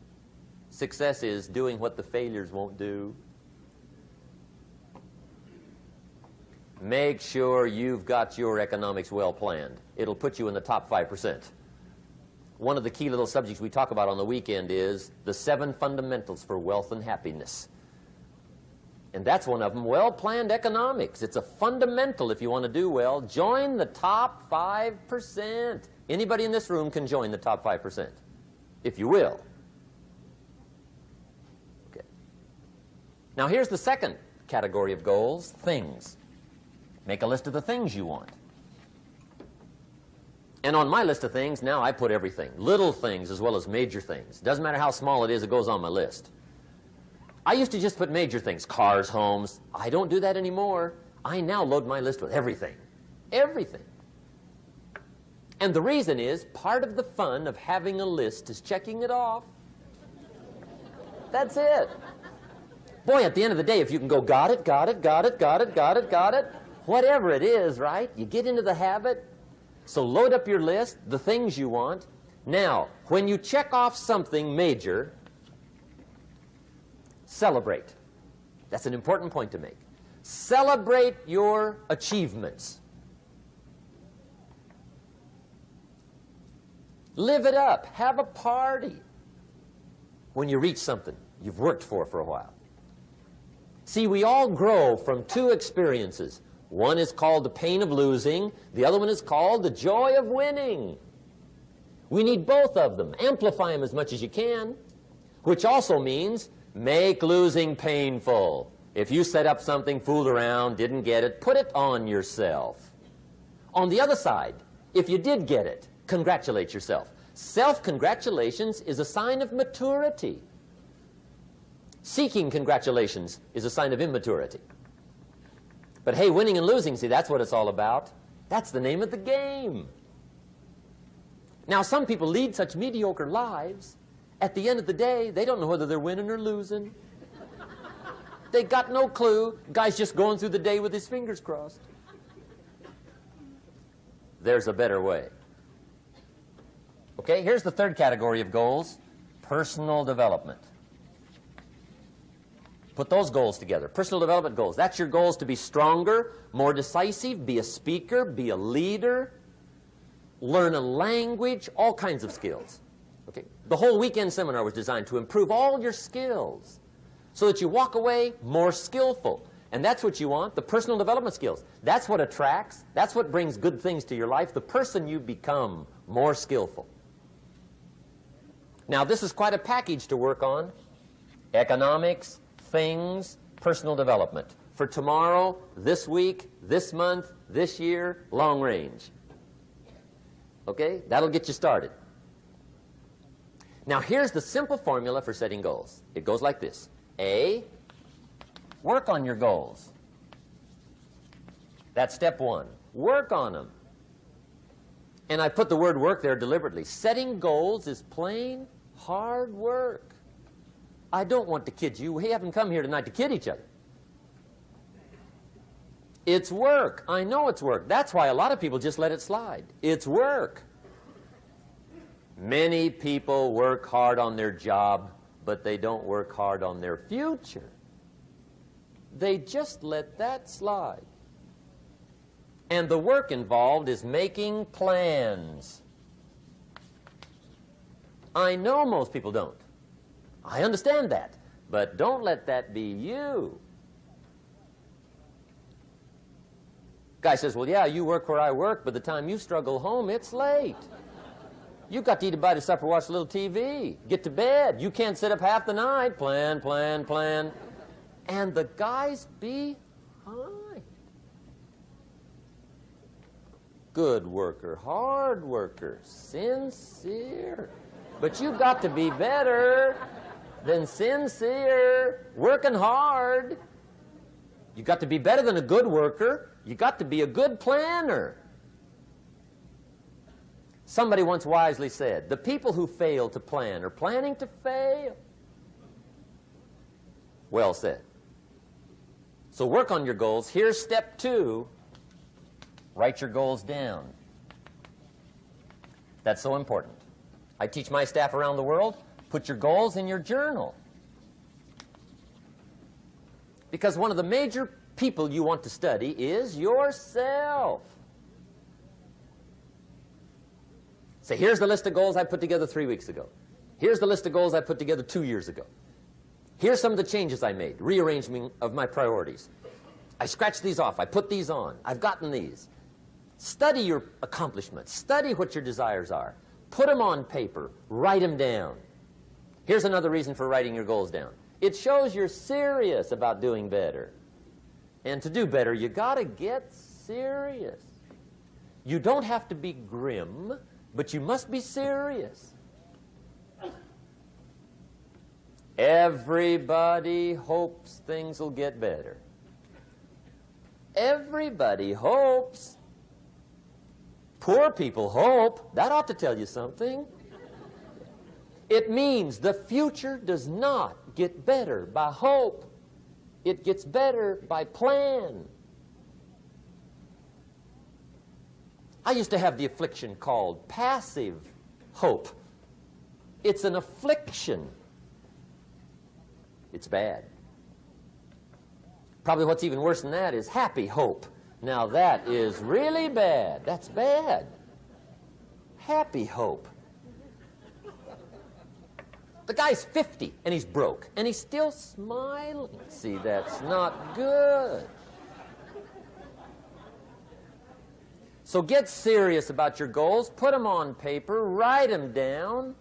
Success is doing what the failures won't do. Make sure you've got your economics well planned. It'll put you in the top 5%. One of the key little subjects we talk about on the weekend is the 7 fundamentals for wealth and happiness. And that's one of them, well-planned economics. It's a fundamental if you want to do well. Join the top 5%. Anybody in this room can join the top 5%, if you will. Okay. Now here's the second category of goals, things. Make a list of the things you want. And on my list of things, now I put everything. Little things as well as major things. Doesn't matter how small it is, it goes on my list. I used to just put major things, cars, homes. I don't do that anymore. I now load my list with everything. Everything. And the reason is, part of the fun of having a list is checking it off. That's it. Boy, at the end of the day, if you can go, got it, got it, got it, got it, got it, got it, whatever it is, right? You get into the habit. So load up your list, the things you want. Now, when you check off something major, celebrate. That's an important point to make. Celebrate your achievements. Live it up. Have a party when you reach something you've worked for a while. See, we all grow from two experiences. One is called the pain of losing. The other one is called the joy of winning. We need both of them. Amplify them as much as you can, which also means make losing painful. If you set up something, fooled around, didn't get it, put it on yourself. On the other side, if you did get it, congratulate yourself. Self-congratulations is a sign of maturity. Seeking congratulations is a sign of immaturity. But hey, winning and losing, see, that's what it's all about. That's the name of the game. Now, some people lead such mediocre lives, at the end of the day, they don't know whether they're winning or losing. They got no clue. Guy's just going through the day with his fingers crossed. There's a better way. Okay, here's the third category of goals, personal development. Put those goals together. Personal development goals. That's your goals to be stronger, more decisive, be a speaker, be a leader, learn a language, all kinds of skills. Okay? The whole weekend seminar was designed to improve all your skills so that you walk away more skillful. And that's what you want, the personal development skills. That's what attracts, that's what brings good things to your life, the person you become more skillful. Now, this is quite a package to work on. Economics, things, personal development. For tomorrow, this week, this month, this year, long range. Okay? That'll get you started. Now, here's the simple formula for setting goals. It goes like this. A, work on your goals. That's step one. Work on them. And I put the word work there deliberately. Setting goals is plain hard work. I don't want to kid you. We haven't come here tonight to kid each other. It's work. I know it's work. That's why a lot of people just let it slide. It's work. Many people work hard on their job, but they don't work hard on their future. They just let that slide. And the work involved is making plans. I know most people don't. I understand that, but don't let that be you. Guy says, well, yeah, you work where I work, but the time you struggle home, it's late. You've got to eat a bite of supper, watch a little TV, get to bed. You can't sit up half the night. Plan, plan, plan. And the guy's behind. Good worker, hard worker, sincere. But you've got to be better than sincere, working hard. You've got to be better than a good worker. You've got to be a good planner. Somebody once wisely said, the people who fail to plan are planning to fail. Well said. So work on your goals. Here's step two. Write your goals down. That's so important. I teach my staff around the world, put your goals in your journal. Because one of the major people you want to study is yourself. Say, here's the list of goals I put together 3 weeks ago. Here's the list of goals I put together 2 years ago. Here's some of the changes I made, rearrangement of my priorities. I scratched these off. I put these on. I've gotten these. Study your accomplishments. Study what your desires are. Put them on paper. Write them down. Here's another reason for writing your goals down. It shows you're serious about doing better. And to do better, you got to get serious. You don't have to be grim, but you must be serious. Everybody hopes things will get better. Everybody hopes. Poor people hope. That ought to tell you something. It means the future does not get better by hope. It gets better by plan. I used to have the affliction called passive hope. It's an affliction. It's bad. Probably what's even worse than that is happy hope. Now that is really bad. That's bad. Happy hope. The guy's 50 and he's broke and he's still smiling. See, that's not good. So get serious about your goals. Put them on paper. Write them down.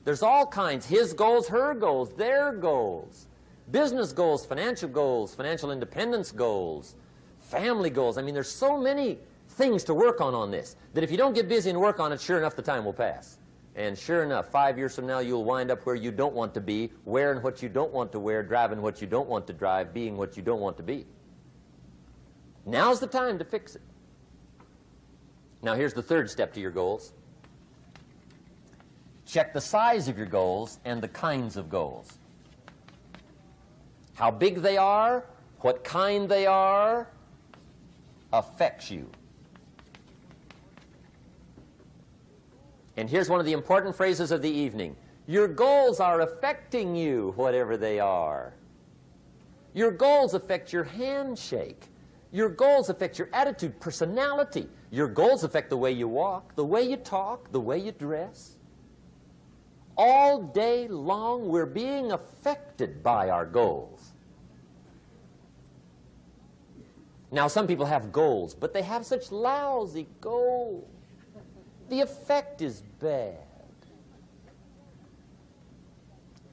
There's all kinds. His goals, her goals, their goals. Business goals, financial independence goals, family goals. I mean, there's so many things to work on this that if you don't get busy and work on it, sure enough, the time will pass. And sure enough, 5 years from now, you'll wind up where you don't want to be, wearing what you don't want to wear, driving what you don't want to drive, being what you don't want to be. Now's the time to fix it. Now, here's the third step to your goals. Check the size of your goals and the kinds of goals. How big they are, what kind they are, affects you. And here's one of the important phrases of the evening. Your goals are affecting you, whatever they are. Your goals affect your handshake. Your goals affect your attitude, personality. Your goals affect the way you walk, the way you talk, the way you dress. All day long, we're being affected by our goals. Now, some people have goals, but they have such lousy goals. The effect is bad.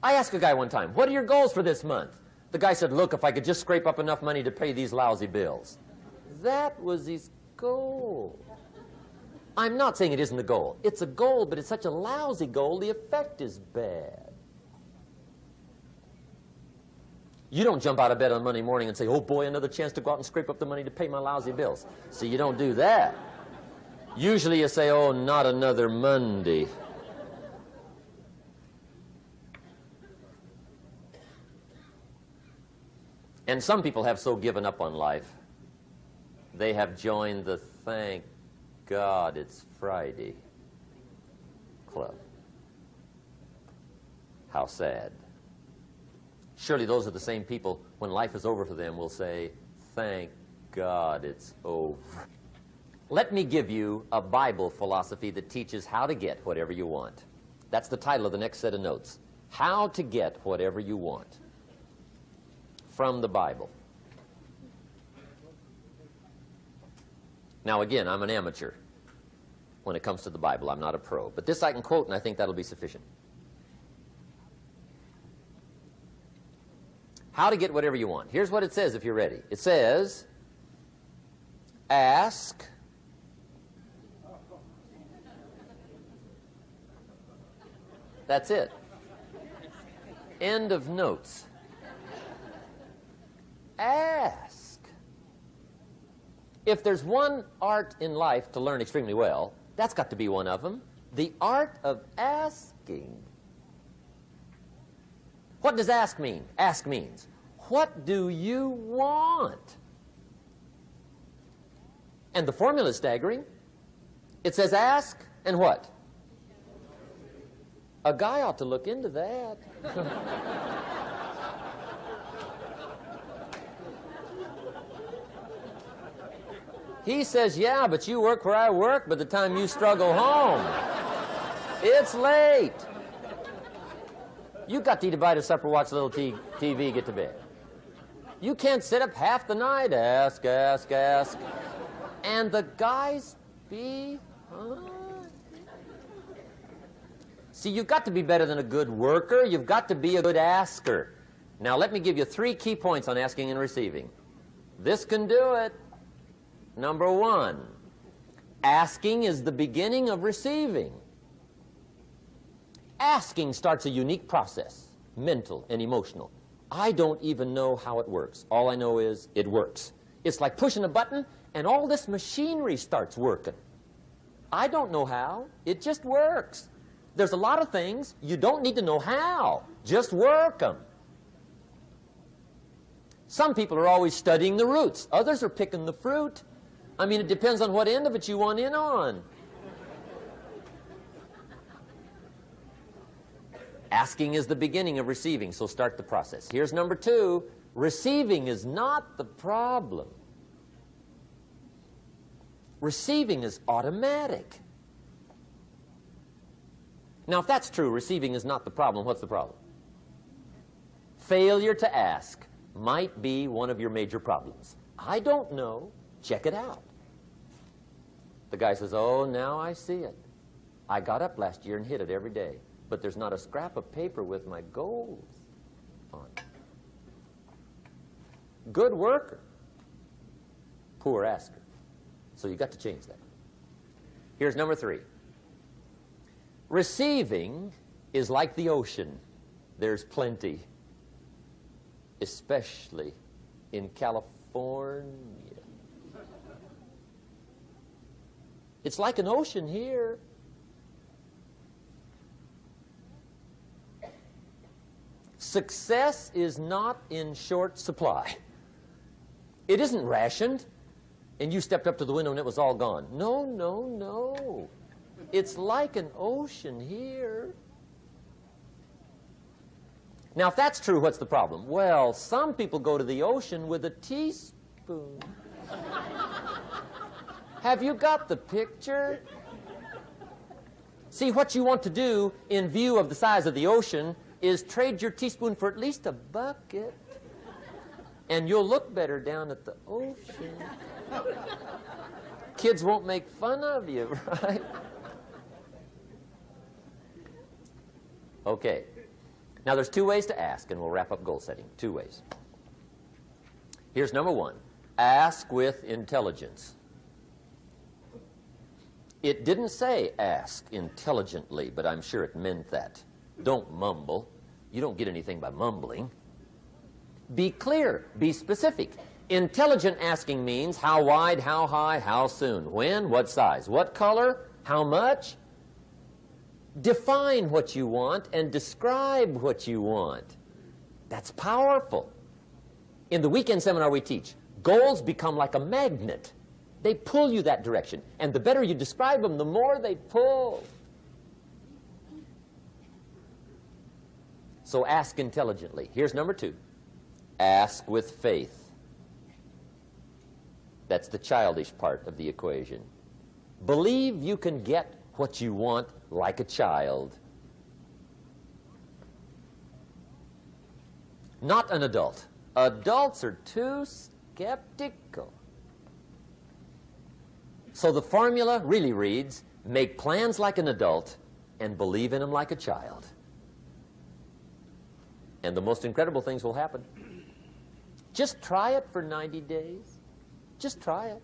I asked a guy one time, what are your goals for this month? The guy said, look, if I could just scrape up enough money to pay these lousy bills. That was his goal. I'm not saying it isn't a goal. It's a goal, but it's such a lousy goal, the effect is bad. You don't jump out of bed on Monday morning and say, oh boy, another chance to go out and scrape up the money to pay my lousy bills. See, you don't do that. Usually you say, oh, not another Monday. And some people have so given up on life, they have joined the thank God it's Friday club. How sad. Surely those are the same people, when life is over for them, will say, thank God it's over. Let me give you a Bible philosophy that teaches how to get whatever you want. That's the title of the next set of notes. How to get whatever you want. From the Bible. Now again, I'm an amateur when it comes to the Bible. I'm not a pro. But this I can quote, and I think that'll be sufficient. How to get whatever you want. Here's what it says if you're ready. It says, ask, that's it. End of notes. Ask. If there's one art in life to learn extremely well, that's got to be one of them. The art of asking. What does ask mean? Ask means, what do you want? And the formula is staggering. It says ask and what? A guy ought to look into that. He says, yeah, but you work where I work, by the time you struggle home, it's late. You got to eat a bite of supper, watch a little TV, get to bed. You can't sit up half the night, ask. And the guys be... See, you've got to be better than a good worker. You've got to be a good asker. Now, let me give you 3 key points on asking and receiving. This can do it. Number 1, asking is the beginning of receiving. Asking starts a unique process, mental and emotional. I don't even know how it works. All I know is it works. It's like pushing a button and all this machinery starts working. I don't know how. It just works. There's a lot of things you don't need to know how. Just work them. Some people are always studying the roots. Others are picking the fruit. I mean, it depends on what end of it you want in on. Asking is the beginning of receiving, so start the process. Here's number 2. Receiving is not the problem. Receiving is automatic. Now, if that's true, receiving is not the problem, what's the problem? Failure to ask might be one of your major problems. I don't know. Check it out. The guy says, oh, now I see it. I got up last year and hit it every day, but there's not a scrap of paper with my goals on it. Good worker, poor asker. So you've got to change that. Here's number 3. Receiving is like the ocean. There's plenty, especially in California. It's like an ocean here. Success is not in short supply. It isn't rationed, and you stepped up to the window and it was all gone. No, no, no. It's like an ocean here. Now, if that's true, what's the problem? Well, some people go to the ocean with a teaspoon. Have you got the picture? See, what you want to do in view of the size of the ocean is trade your teaspoon for at least a bucket, and you'll look better down at the ocean. Kids won't make fun of you, right? Okay. Now, there's 2 ways to ask, and we'll wrap up goal setting. 2 ways. Here's number 1. Ask with intelligence. It didn't say ask intelligently, but I'm sure it meant that. Don't mumble. You don't get anything by mumbling. Be clear. Be specific. Intelligent asking means how wide, how high, how soon, when, what size, what color, how much. Define what you want and describe what you want. That's powerful. In the weekend seminar we teach, goals become like a magnet. They pull you that direction. And the better you describe them, the more they pull. So ask intelligently. Here's number 2. Ask with faith. That's the childish part of the equation. Believe you can get what you want like a child. Not an adult. Adults are too skeptical. So the formula really reads, make plans like an adult and believe in them like a child. And the most incredible things will happen. Just try it for 90 days. Just try it.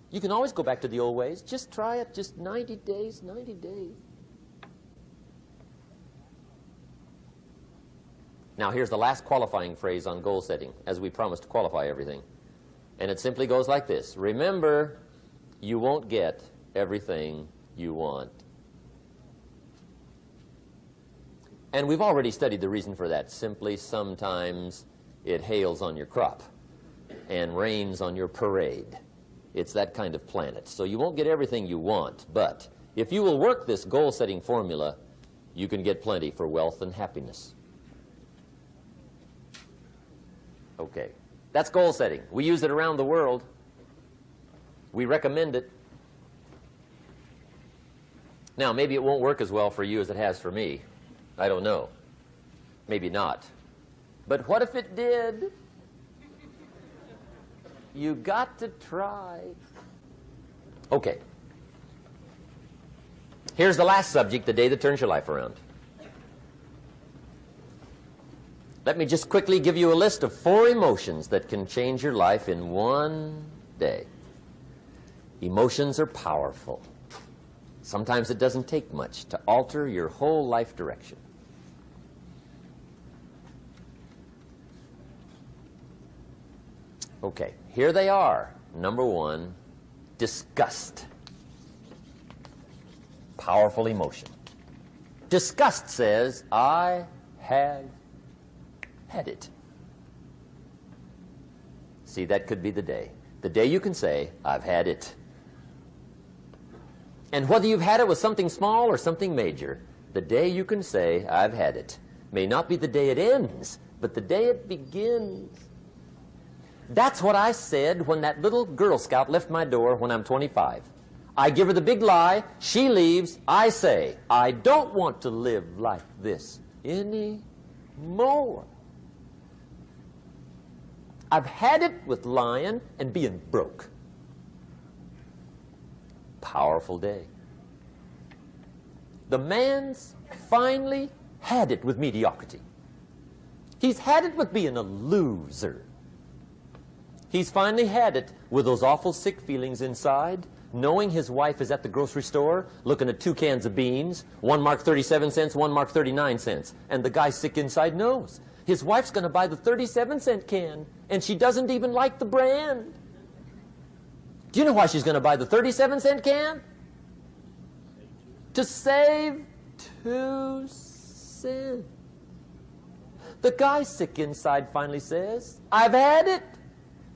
You can always go back to the old ways. Just try it. Just 90 days, 90 days. Now, here's the last qualifying phrase on goal setting, as we promised to qualify everything. And it simply goes like this. Remember, you won't get everything you want. And we've already studied the reason for that. Simply, sometimes it hails on your crop and rains on your parade. It's that kind of planet. So you won't get everything you want, but if you will work this goal-setting formula, you can get plenty for wealth and happiness. Okay, that's goal setting. We use it around the world. We recommend it. Now, maybe it won't work as well for you as it has for me. I don't know. Maybe not. But what if it did? You got to try. Okay. Here's the last subject, the day that turns your life around. Let me just quickly give you a list of 4 emotions that can change your life in one day. Emotions are powerful. Sometimes it doesn't take much to alter your whole life direction. Okay, here they are. Number 1, disgust. Powerful emotion. Disgust says, I have had it. See, that could be the day. The day you can say, I've had it. And whether you've had it with something small or something major, the day you can say, I've had it, may not be the day it ends, but the day it begins. That's what I said when that little Girl Scout left my door when I'm 25. I give her the big lie, she leaves, I say, I don't want to live like this anymore. I've had it with lying and being broke. Powerful day. The man's finally had it with mediocrity. He's had it with being a loser. He's finally had it with those awful sick feelings inside, knowing his wife is at the grocery store looking at 2 cans of beans, one marked 37 cents, one marked 39 cents. And the guy sick inside knows his wife's going to buy the 37-cent can, and she doesn't even like the brand. Do you know why she's going to buy the 37-cent can? To save 2 cents. The guy sick inside finally says, I've had it.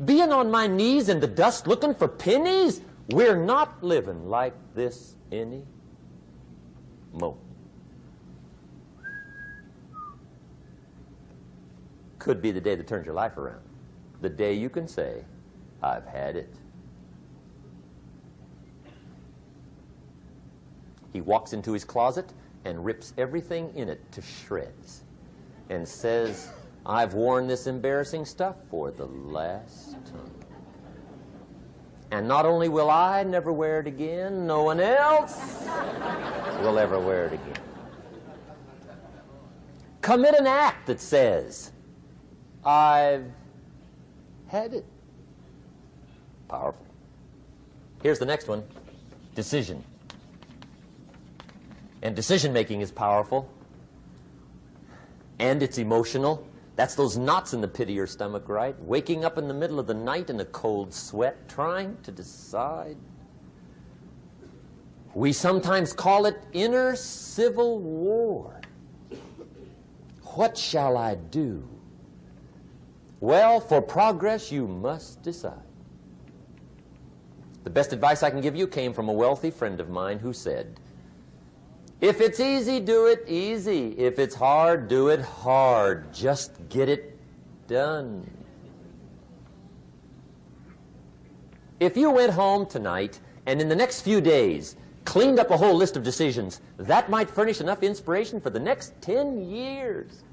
Being on my knees in the dust looking for pennies? We're not living like this anymore. Could be the day that turns your life around. The day you can say, I've had it. He walks into his closet and rips everything in it to shreds and says, I've worn this embarrassing stuff for the last time. And not only will I never wear it again, no one else will ever wear it again. Commit an act that says, I've had it. Powerful. Here's the next one, decision. And decision-making is powerful. And it's emotional. That's those knots in the pit of your stomach, right? Waking up in the middle of the night in a cold sweat, trying to decide. We sometimes call it inner civil war. What shall I do? Well, for progress, you must decide. The best advice I can give you came from a wealthy friend of mine who said, if it's easy, do it easy. If it's hard, do it hard. Just get it done. If you went home tonight and in the next few days cleaned up a whole list of decisions, that might furnish enough inspiration for the next 10 years.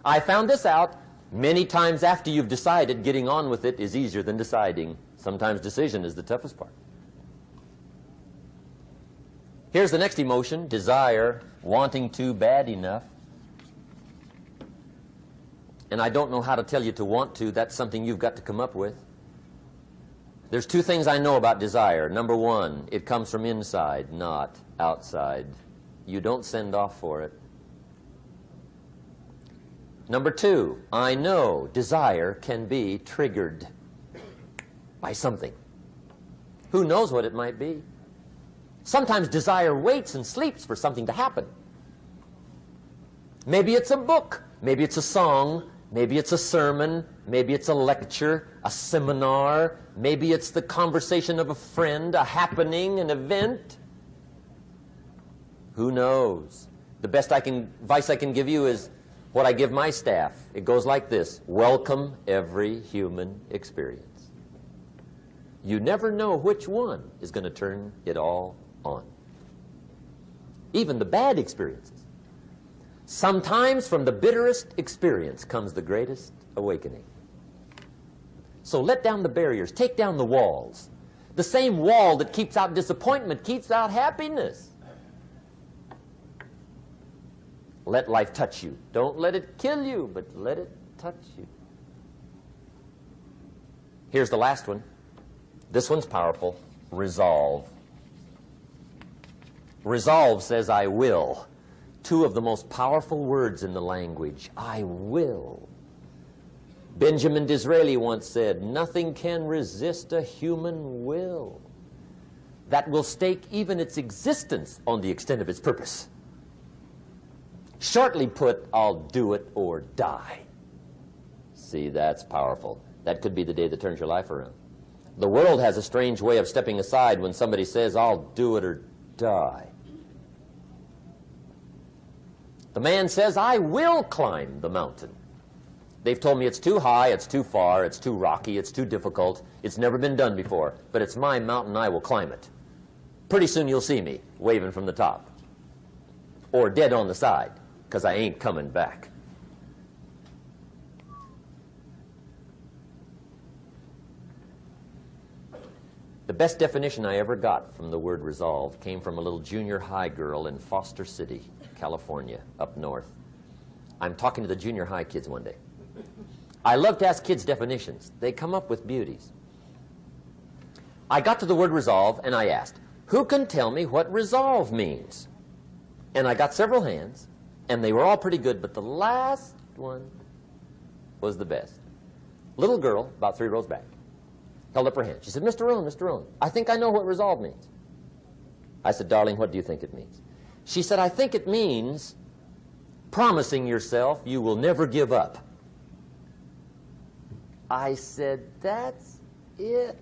I found this out many times after you've decided. Getting on with it is easier than deciding. Sometimes decision is the toughest part. Here's the next emotion, desire, wanting to bad enough. And I don't know how to tell you to want to. That's something you've got to come up with. There's 2 things I know about desire. Number 1, it comes from inside, not outside. You don't send off for it. Number 2, I know desire can be triggered by something. Who knows what it might be? Sometimes desire waits and sleeps for something to happen. Maybe it's a book, maybe it's a song, maybe it's a sermon, maybe it's a lecture, a seminar, maybe it's the conversation of a friend, a happening, an event. Who knows? The best advice I can give you is what I give my staff. It goes like this: welcome every human experience. You never know which one is going to turn it all on. Even the bad experiences. Sometimes from the bitterest experience comes the greatest awakening. So let down the barriers, take down the walls. The same wall that keeps out disappointment keeps out happiness. Let life touch you. Don't let it kill you, but let it touch you. Here's the last one. This one's powerful. Resolve. Resolve says, I will. Two of the most powerful words in the language. I will. Benjamin Disraeli once said, nothing can resist a human will that will stake even its existence on the extent of its purpose. Shortly put, I'll do it or die. See, that's powerful. That could be the day that turns your life around. The world has a strange way of stepping aside when somebody says, I'll do it or die. The man says, I will climb the mountain. They've told me it's too high, it's too far, it's too rocky, it's too difficult, it's never been done before, but it's my mountain, I will climb it. Pretty soon you'll see me waving from the top. Or dead on the side, because I ain't coming back. The best definition I ever got from the word resolve came from a little junior high girl in Foster City, California, up north. I'm talking to the junior high kids one day. I love to ask kids definitions. They come up with beauties. I got to the word resolve and I asked, who can tell me what resolve means? And I got several hands, and they were all pretty good, but the last one was the best. Little girl, about 3 rows back, held up her hand. She said, Mr. Rohn, I think I know what resolve means. I said, darling, what do you think it means? She said, I think it means promising yourself you will never give up. I said, that's it.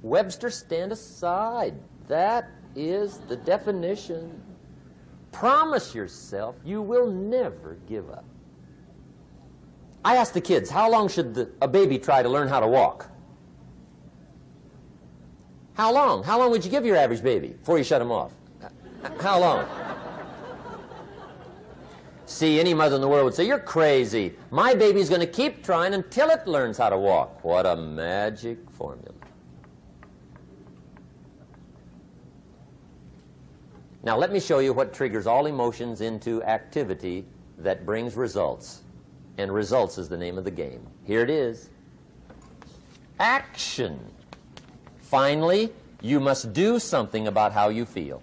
Webster, stand aside. That is the definition. Promise yourself you will never give up. I asked the kids, how long should a baby try to learn how to walk? How long? How long would you give your average baby before you shut him off? How long? See, any mother in the world would say, you're crazy. My baby's going to keep trying until it learns how to walk. What a magic formula. Now let me show you what triggers all emotions into activity that brings results. And results is the name of the game. Here it is. Action. Finally, you must do something about how you feel.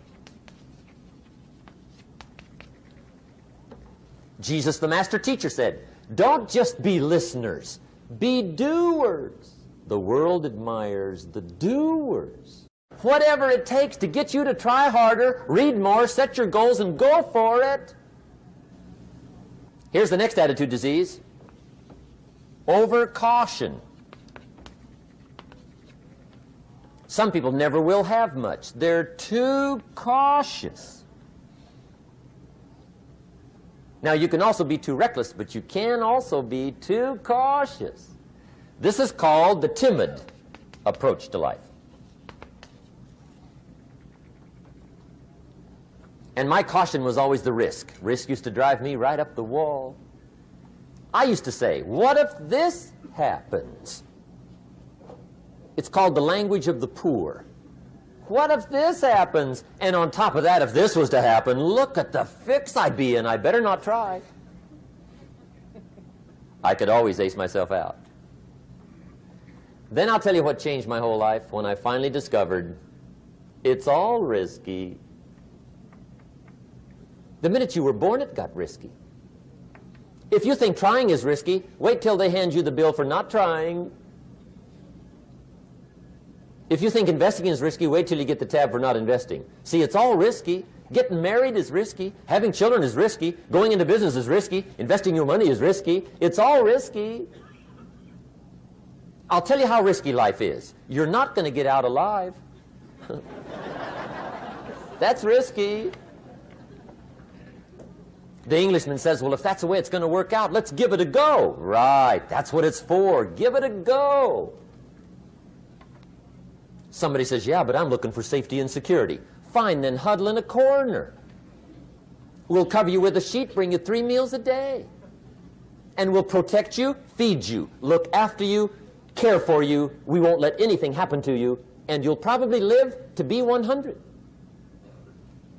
Jesus, the master teacher, said, don't just be listeners, be doers. The world admires the doers. Whatever it takes to get you to try harder, read more, set your goals, and go for it. Here's the next attitude disease. Overcaution. Some people never will have much. They're too cautious. Now, you can also be too reckless, but you can also be too cautious. This is called the timid approach to life. And my caution was always the risk. Risk used to drive me right up the wall. I used to say, what if this happens? It's called the language of the poor. What if this happens? And on top of that, if this was to happen, look at the fix I'd be in. I better not try. I could always ace myself out. Then I'll tell you what changed my whole life when I finally discovered it's all risky. The minute you were born, it got risky. If you think trying is risky, wait till they hand you the bill for not trying. If you think investing is risky, wait till you get the tab for not investing. See, it's all risky. Getting married is risky. Having children is risky. Going into business is risky. Investing your money is risky. It's all risky. I'll tell you how risky life is. You're not going to get out alive. That's risky. The Englishman says, well, if that's the way it's going to work out, let's give it a go. Right, that's what it's for. Give it a go. Somebody says, yeah, but I'm looking for safety and security. Fine, then huddle in a corner. We'll cover you with a sheet, bring you 3 meals a day. And we'll protect you, feed you, look after you, care for you. We won't let anything happen to you. And you'll probably live to be 100.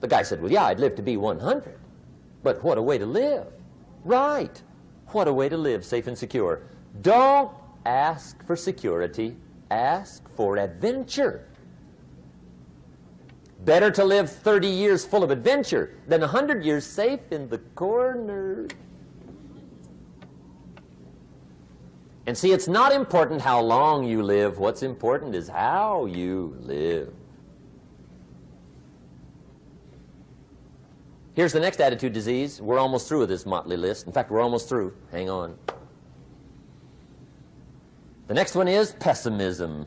The guy said, well, yeah, I'd live to be 100. But what a way to live. Right. What a way to live, safe and secure. Don't ask for security. Ask for adventure. Better to live 30 years full of adventure than 100 years safe in the corner. And see, it's not important how long you live. What's important is how you live. Here's the next attitude disease. We're almost through with this motley list. In fact, we're almost through. Hang on. The next one is pessimism.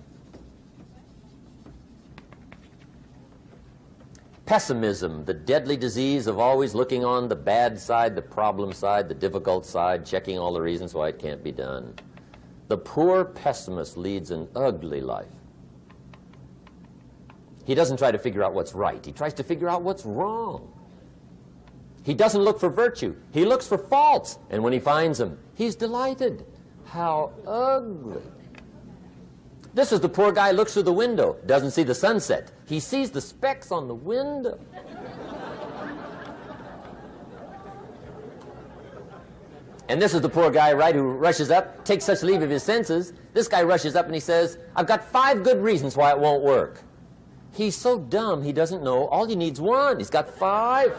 Pessimism, the deadly disease of always looking on the bad side, the problem side, the difficult side, checking all the reasons why it can't be done. The poor pessimist leads an ugly life. He doesn't try to figure out what's right. He tries to figure out what's wrong. He doesn't look for virtue. He looks for faults. And when he finds them, he's delighted. How ugly. This is the poor guy who looks through the window, doesn't see the sunset. He sees the specks on the window. And this is the poor guy, right, who rushes up, takes such leave of his senses. This guy rushes up and he says, I've got 5 good reasons why it won't work. He's so dumb he doesn't know. All he needs 1. He's got 5.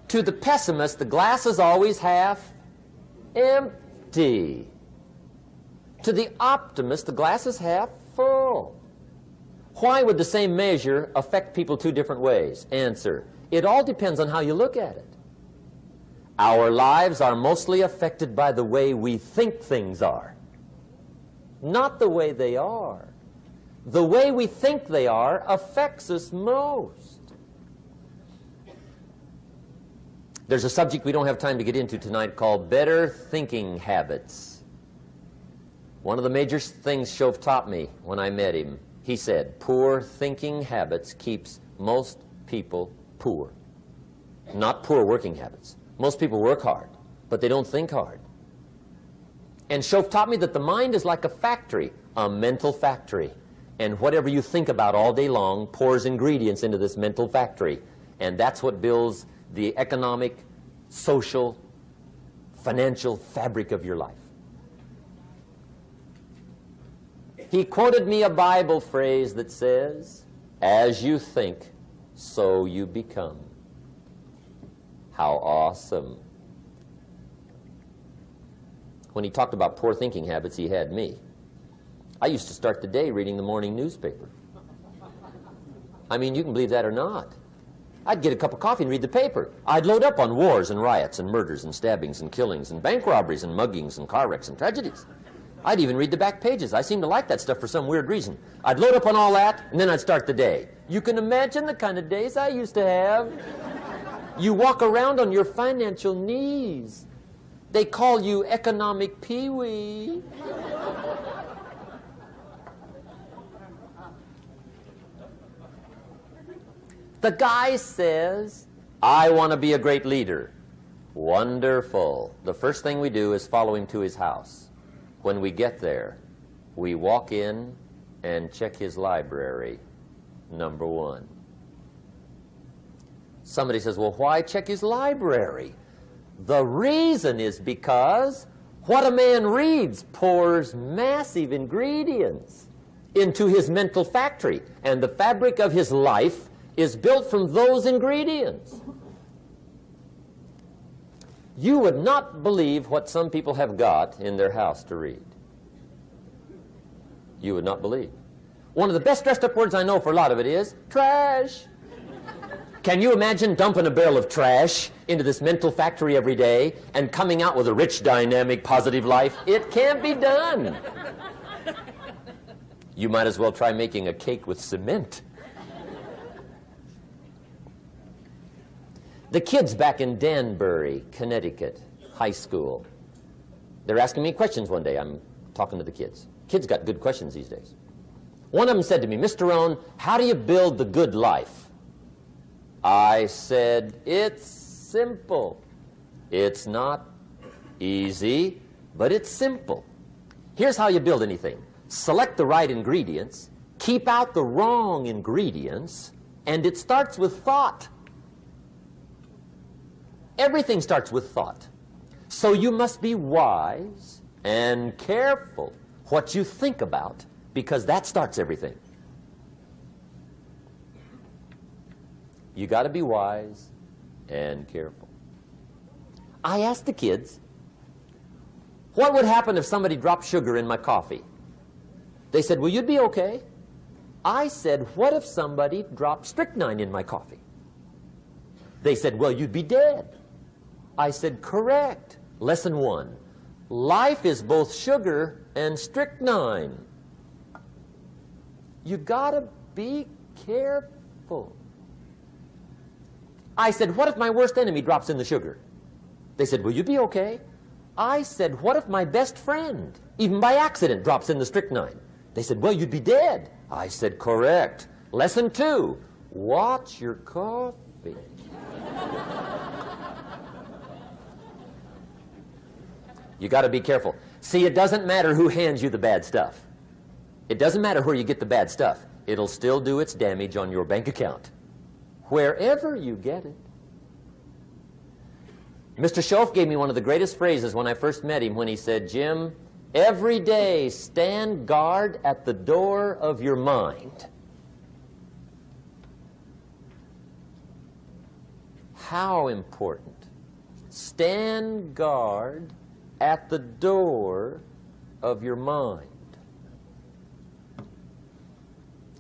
To the pessimist, the glass is always half empty. To the optimist, the glass is half full. Why would the same measure affect people 2 different ways? Answer, it all depends on how you look at it. Our lives are mostly affected by the way we think things are, not the way they are. The way we think they are affects us most. There's a subject we don't have time to get into tonight called better thinking habits. One of the major things Shove taught me when I met him, he said, poor thinking habits keeps most people poor. Not poor working habits. Most people work hard, but they don't think hard. And Shove taught me that the mind is like a factory, a mental factory. And whatever you think about all day long pours ingredients into this mental factory. And that's what builds the economic, social, financial fabric of your life. He quoted me a Bible phrase that says, as you think, so you become. How awesome. When he talked about poor thinking habits, he had me. I used to start the day reading the morning newspaper. I mean, you can believe that or not. I'd get a cup of coffee and read the paper. I'd load up on wars and riots and murders and stabbings and killings and bank robberies and muggings and car wrecks and tragedies. I'd even read the back pages. I seem to like that stuff for some weird reason. I'd load up on all that, and then I'd start the day. You can imagine the kind of days I used to have. You walk around on your financial knees. They call you economic peewee. The guy says, I want to be a great leader. Wonderful. The first thing we do is follow him to his house. When we get there, we walk in and check his library, number 1. Somebody says, well, why check his library? The reason is because what a man reads pours massive ingredients into his mental factory, and the fabric of his life is built from those ingredients. You would not believe what some people have got in their house to read. You would not believe. One of the best dressed up words I know for a lot of it is trash. Can you imagine dumping a barrel of trash into this mental factory every day and coming out with a rich, dynamic, positive life? It can't be done. You might as well try making a cake with cement. The kids back in Danbury, Connecticut, high school, they're asking me questions one day. I'm talking to the kids. Kids got good questions these days. One of them said to me, Mr. Rohn, how do you build the good life? I said, it's simple. It's not easy, but it's simple. Here's how you build anything. Select the right ingredients, keep out the wrong ingredients, and it starts with thought. Everything starts with thought. So you must be wise and careful what you think about, because that starts everything. You got to be wise and careful. I asked the kids, what would happen if somebody dropped sugar in my coffee? They said, well, you'd be okay. I said, what if somebody dropped strychnine in my coffee? They said, well, you'd be dead. I said, correct. Lesson 1. Life is both sugar and strychnine. You gotta be careful. I said, what if my worst enemy drops in the sugar? They said, will you be okay? I said, what if my best friend, even by accident, drops in the strychnine? They said, well, you'd be dead. I said, correct. Lesson 2, watch your coffee. You got to be careful. See, it doesn't matter who hands you the bad stuff. It doesn't matter where you get the bad stuff. It'll still do its damage on your bank account, wherever you get it. Mr. Schoaf gave me one of the greatest phrases when I first met him when he said, Jim, every day stand guard at the door of your mind. How important. Stand guard at the door of your mind.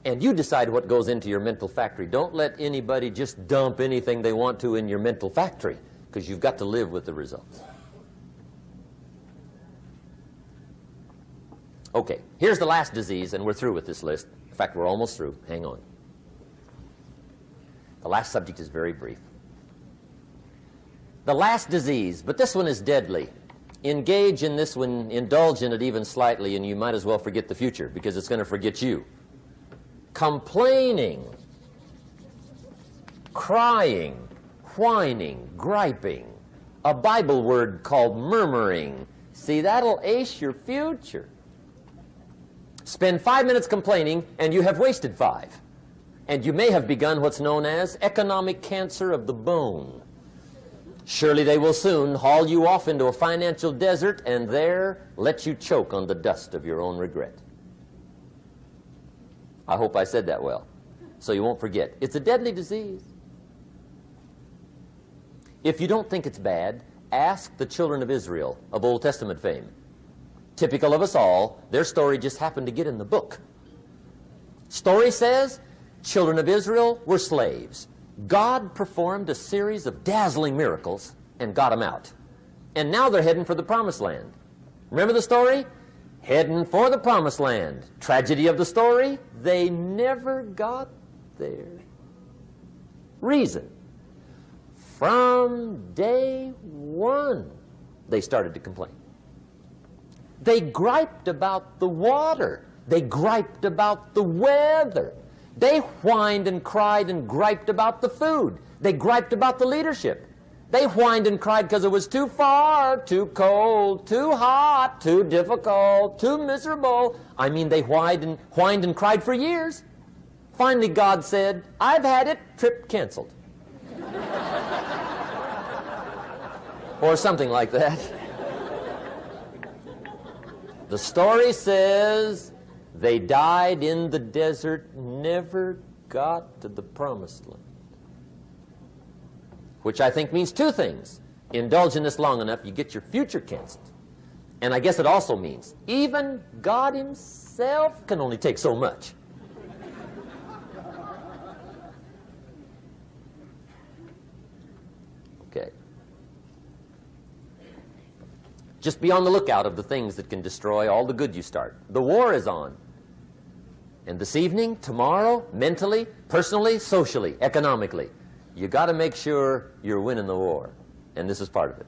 And you decide what goes into your mental factory. Don't let anybody just dump anything they want to in your mental factory, because you've got to live with the results. Okay, here's the last disease, and we're through with this list. In fact, we're almost through. Hang on. The last subject is very brief. The last disease, but this one is deadly. Engage in this one, indulge in it even slightly, and you might as well forget the future, because it's going to forget you. Complaining, crying, whining, griping, a Bible word called murmuring. See, that'll ace your future. Spend 5 minutes complaining, and you have wasted 5. And you may have begun what's known as economic cancer of the bone. Surely they will soon haul you off into a financial desert and there let you choke on the dust of your own regret. I hope I said that well, so you won't forget. It's a deadly disease. If you don't think it's bad, ask the children of Israel of Old Testament fame. Typical of us all, their story just happened to get in the book. Story says, children of Israel were slaves. God performed a series of dazzling miracles and got them out. And now they're heading for the promised land. Remember the story? Heading for the promised land. Tragedy of the story, they never got there. Reason. From day one, they started to complain. They griped about the water. They griped about the weather. They whined and cried and griped about the food. They griped about the leadership. They whined and cried because it was too far, too cold, too hot, too difficult, too miserable. I mean, they whined and cried for years. Finally, God said, I've had it, trip canceled. Or something like that. The story says they died in the desert, never got to the promised land. Which I think means 2 things. Indulge in this long enough, you get your future canceled. And I guess it also means even God himself can only take so much. Okay. Just be on the lookout of the things that can destroy all the good you start. The war is on. And this evening, tomorrow, mentally, personally, socially, economically, you got to make sure you're winning the war. And this is part of it.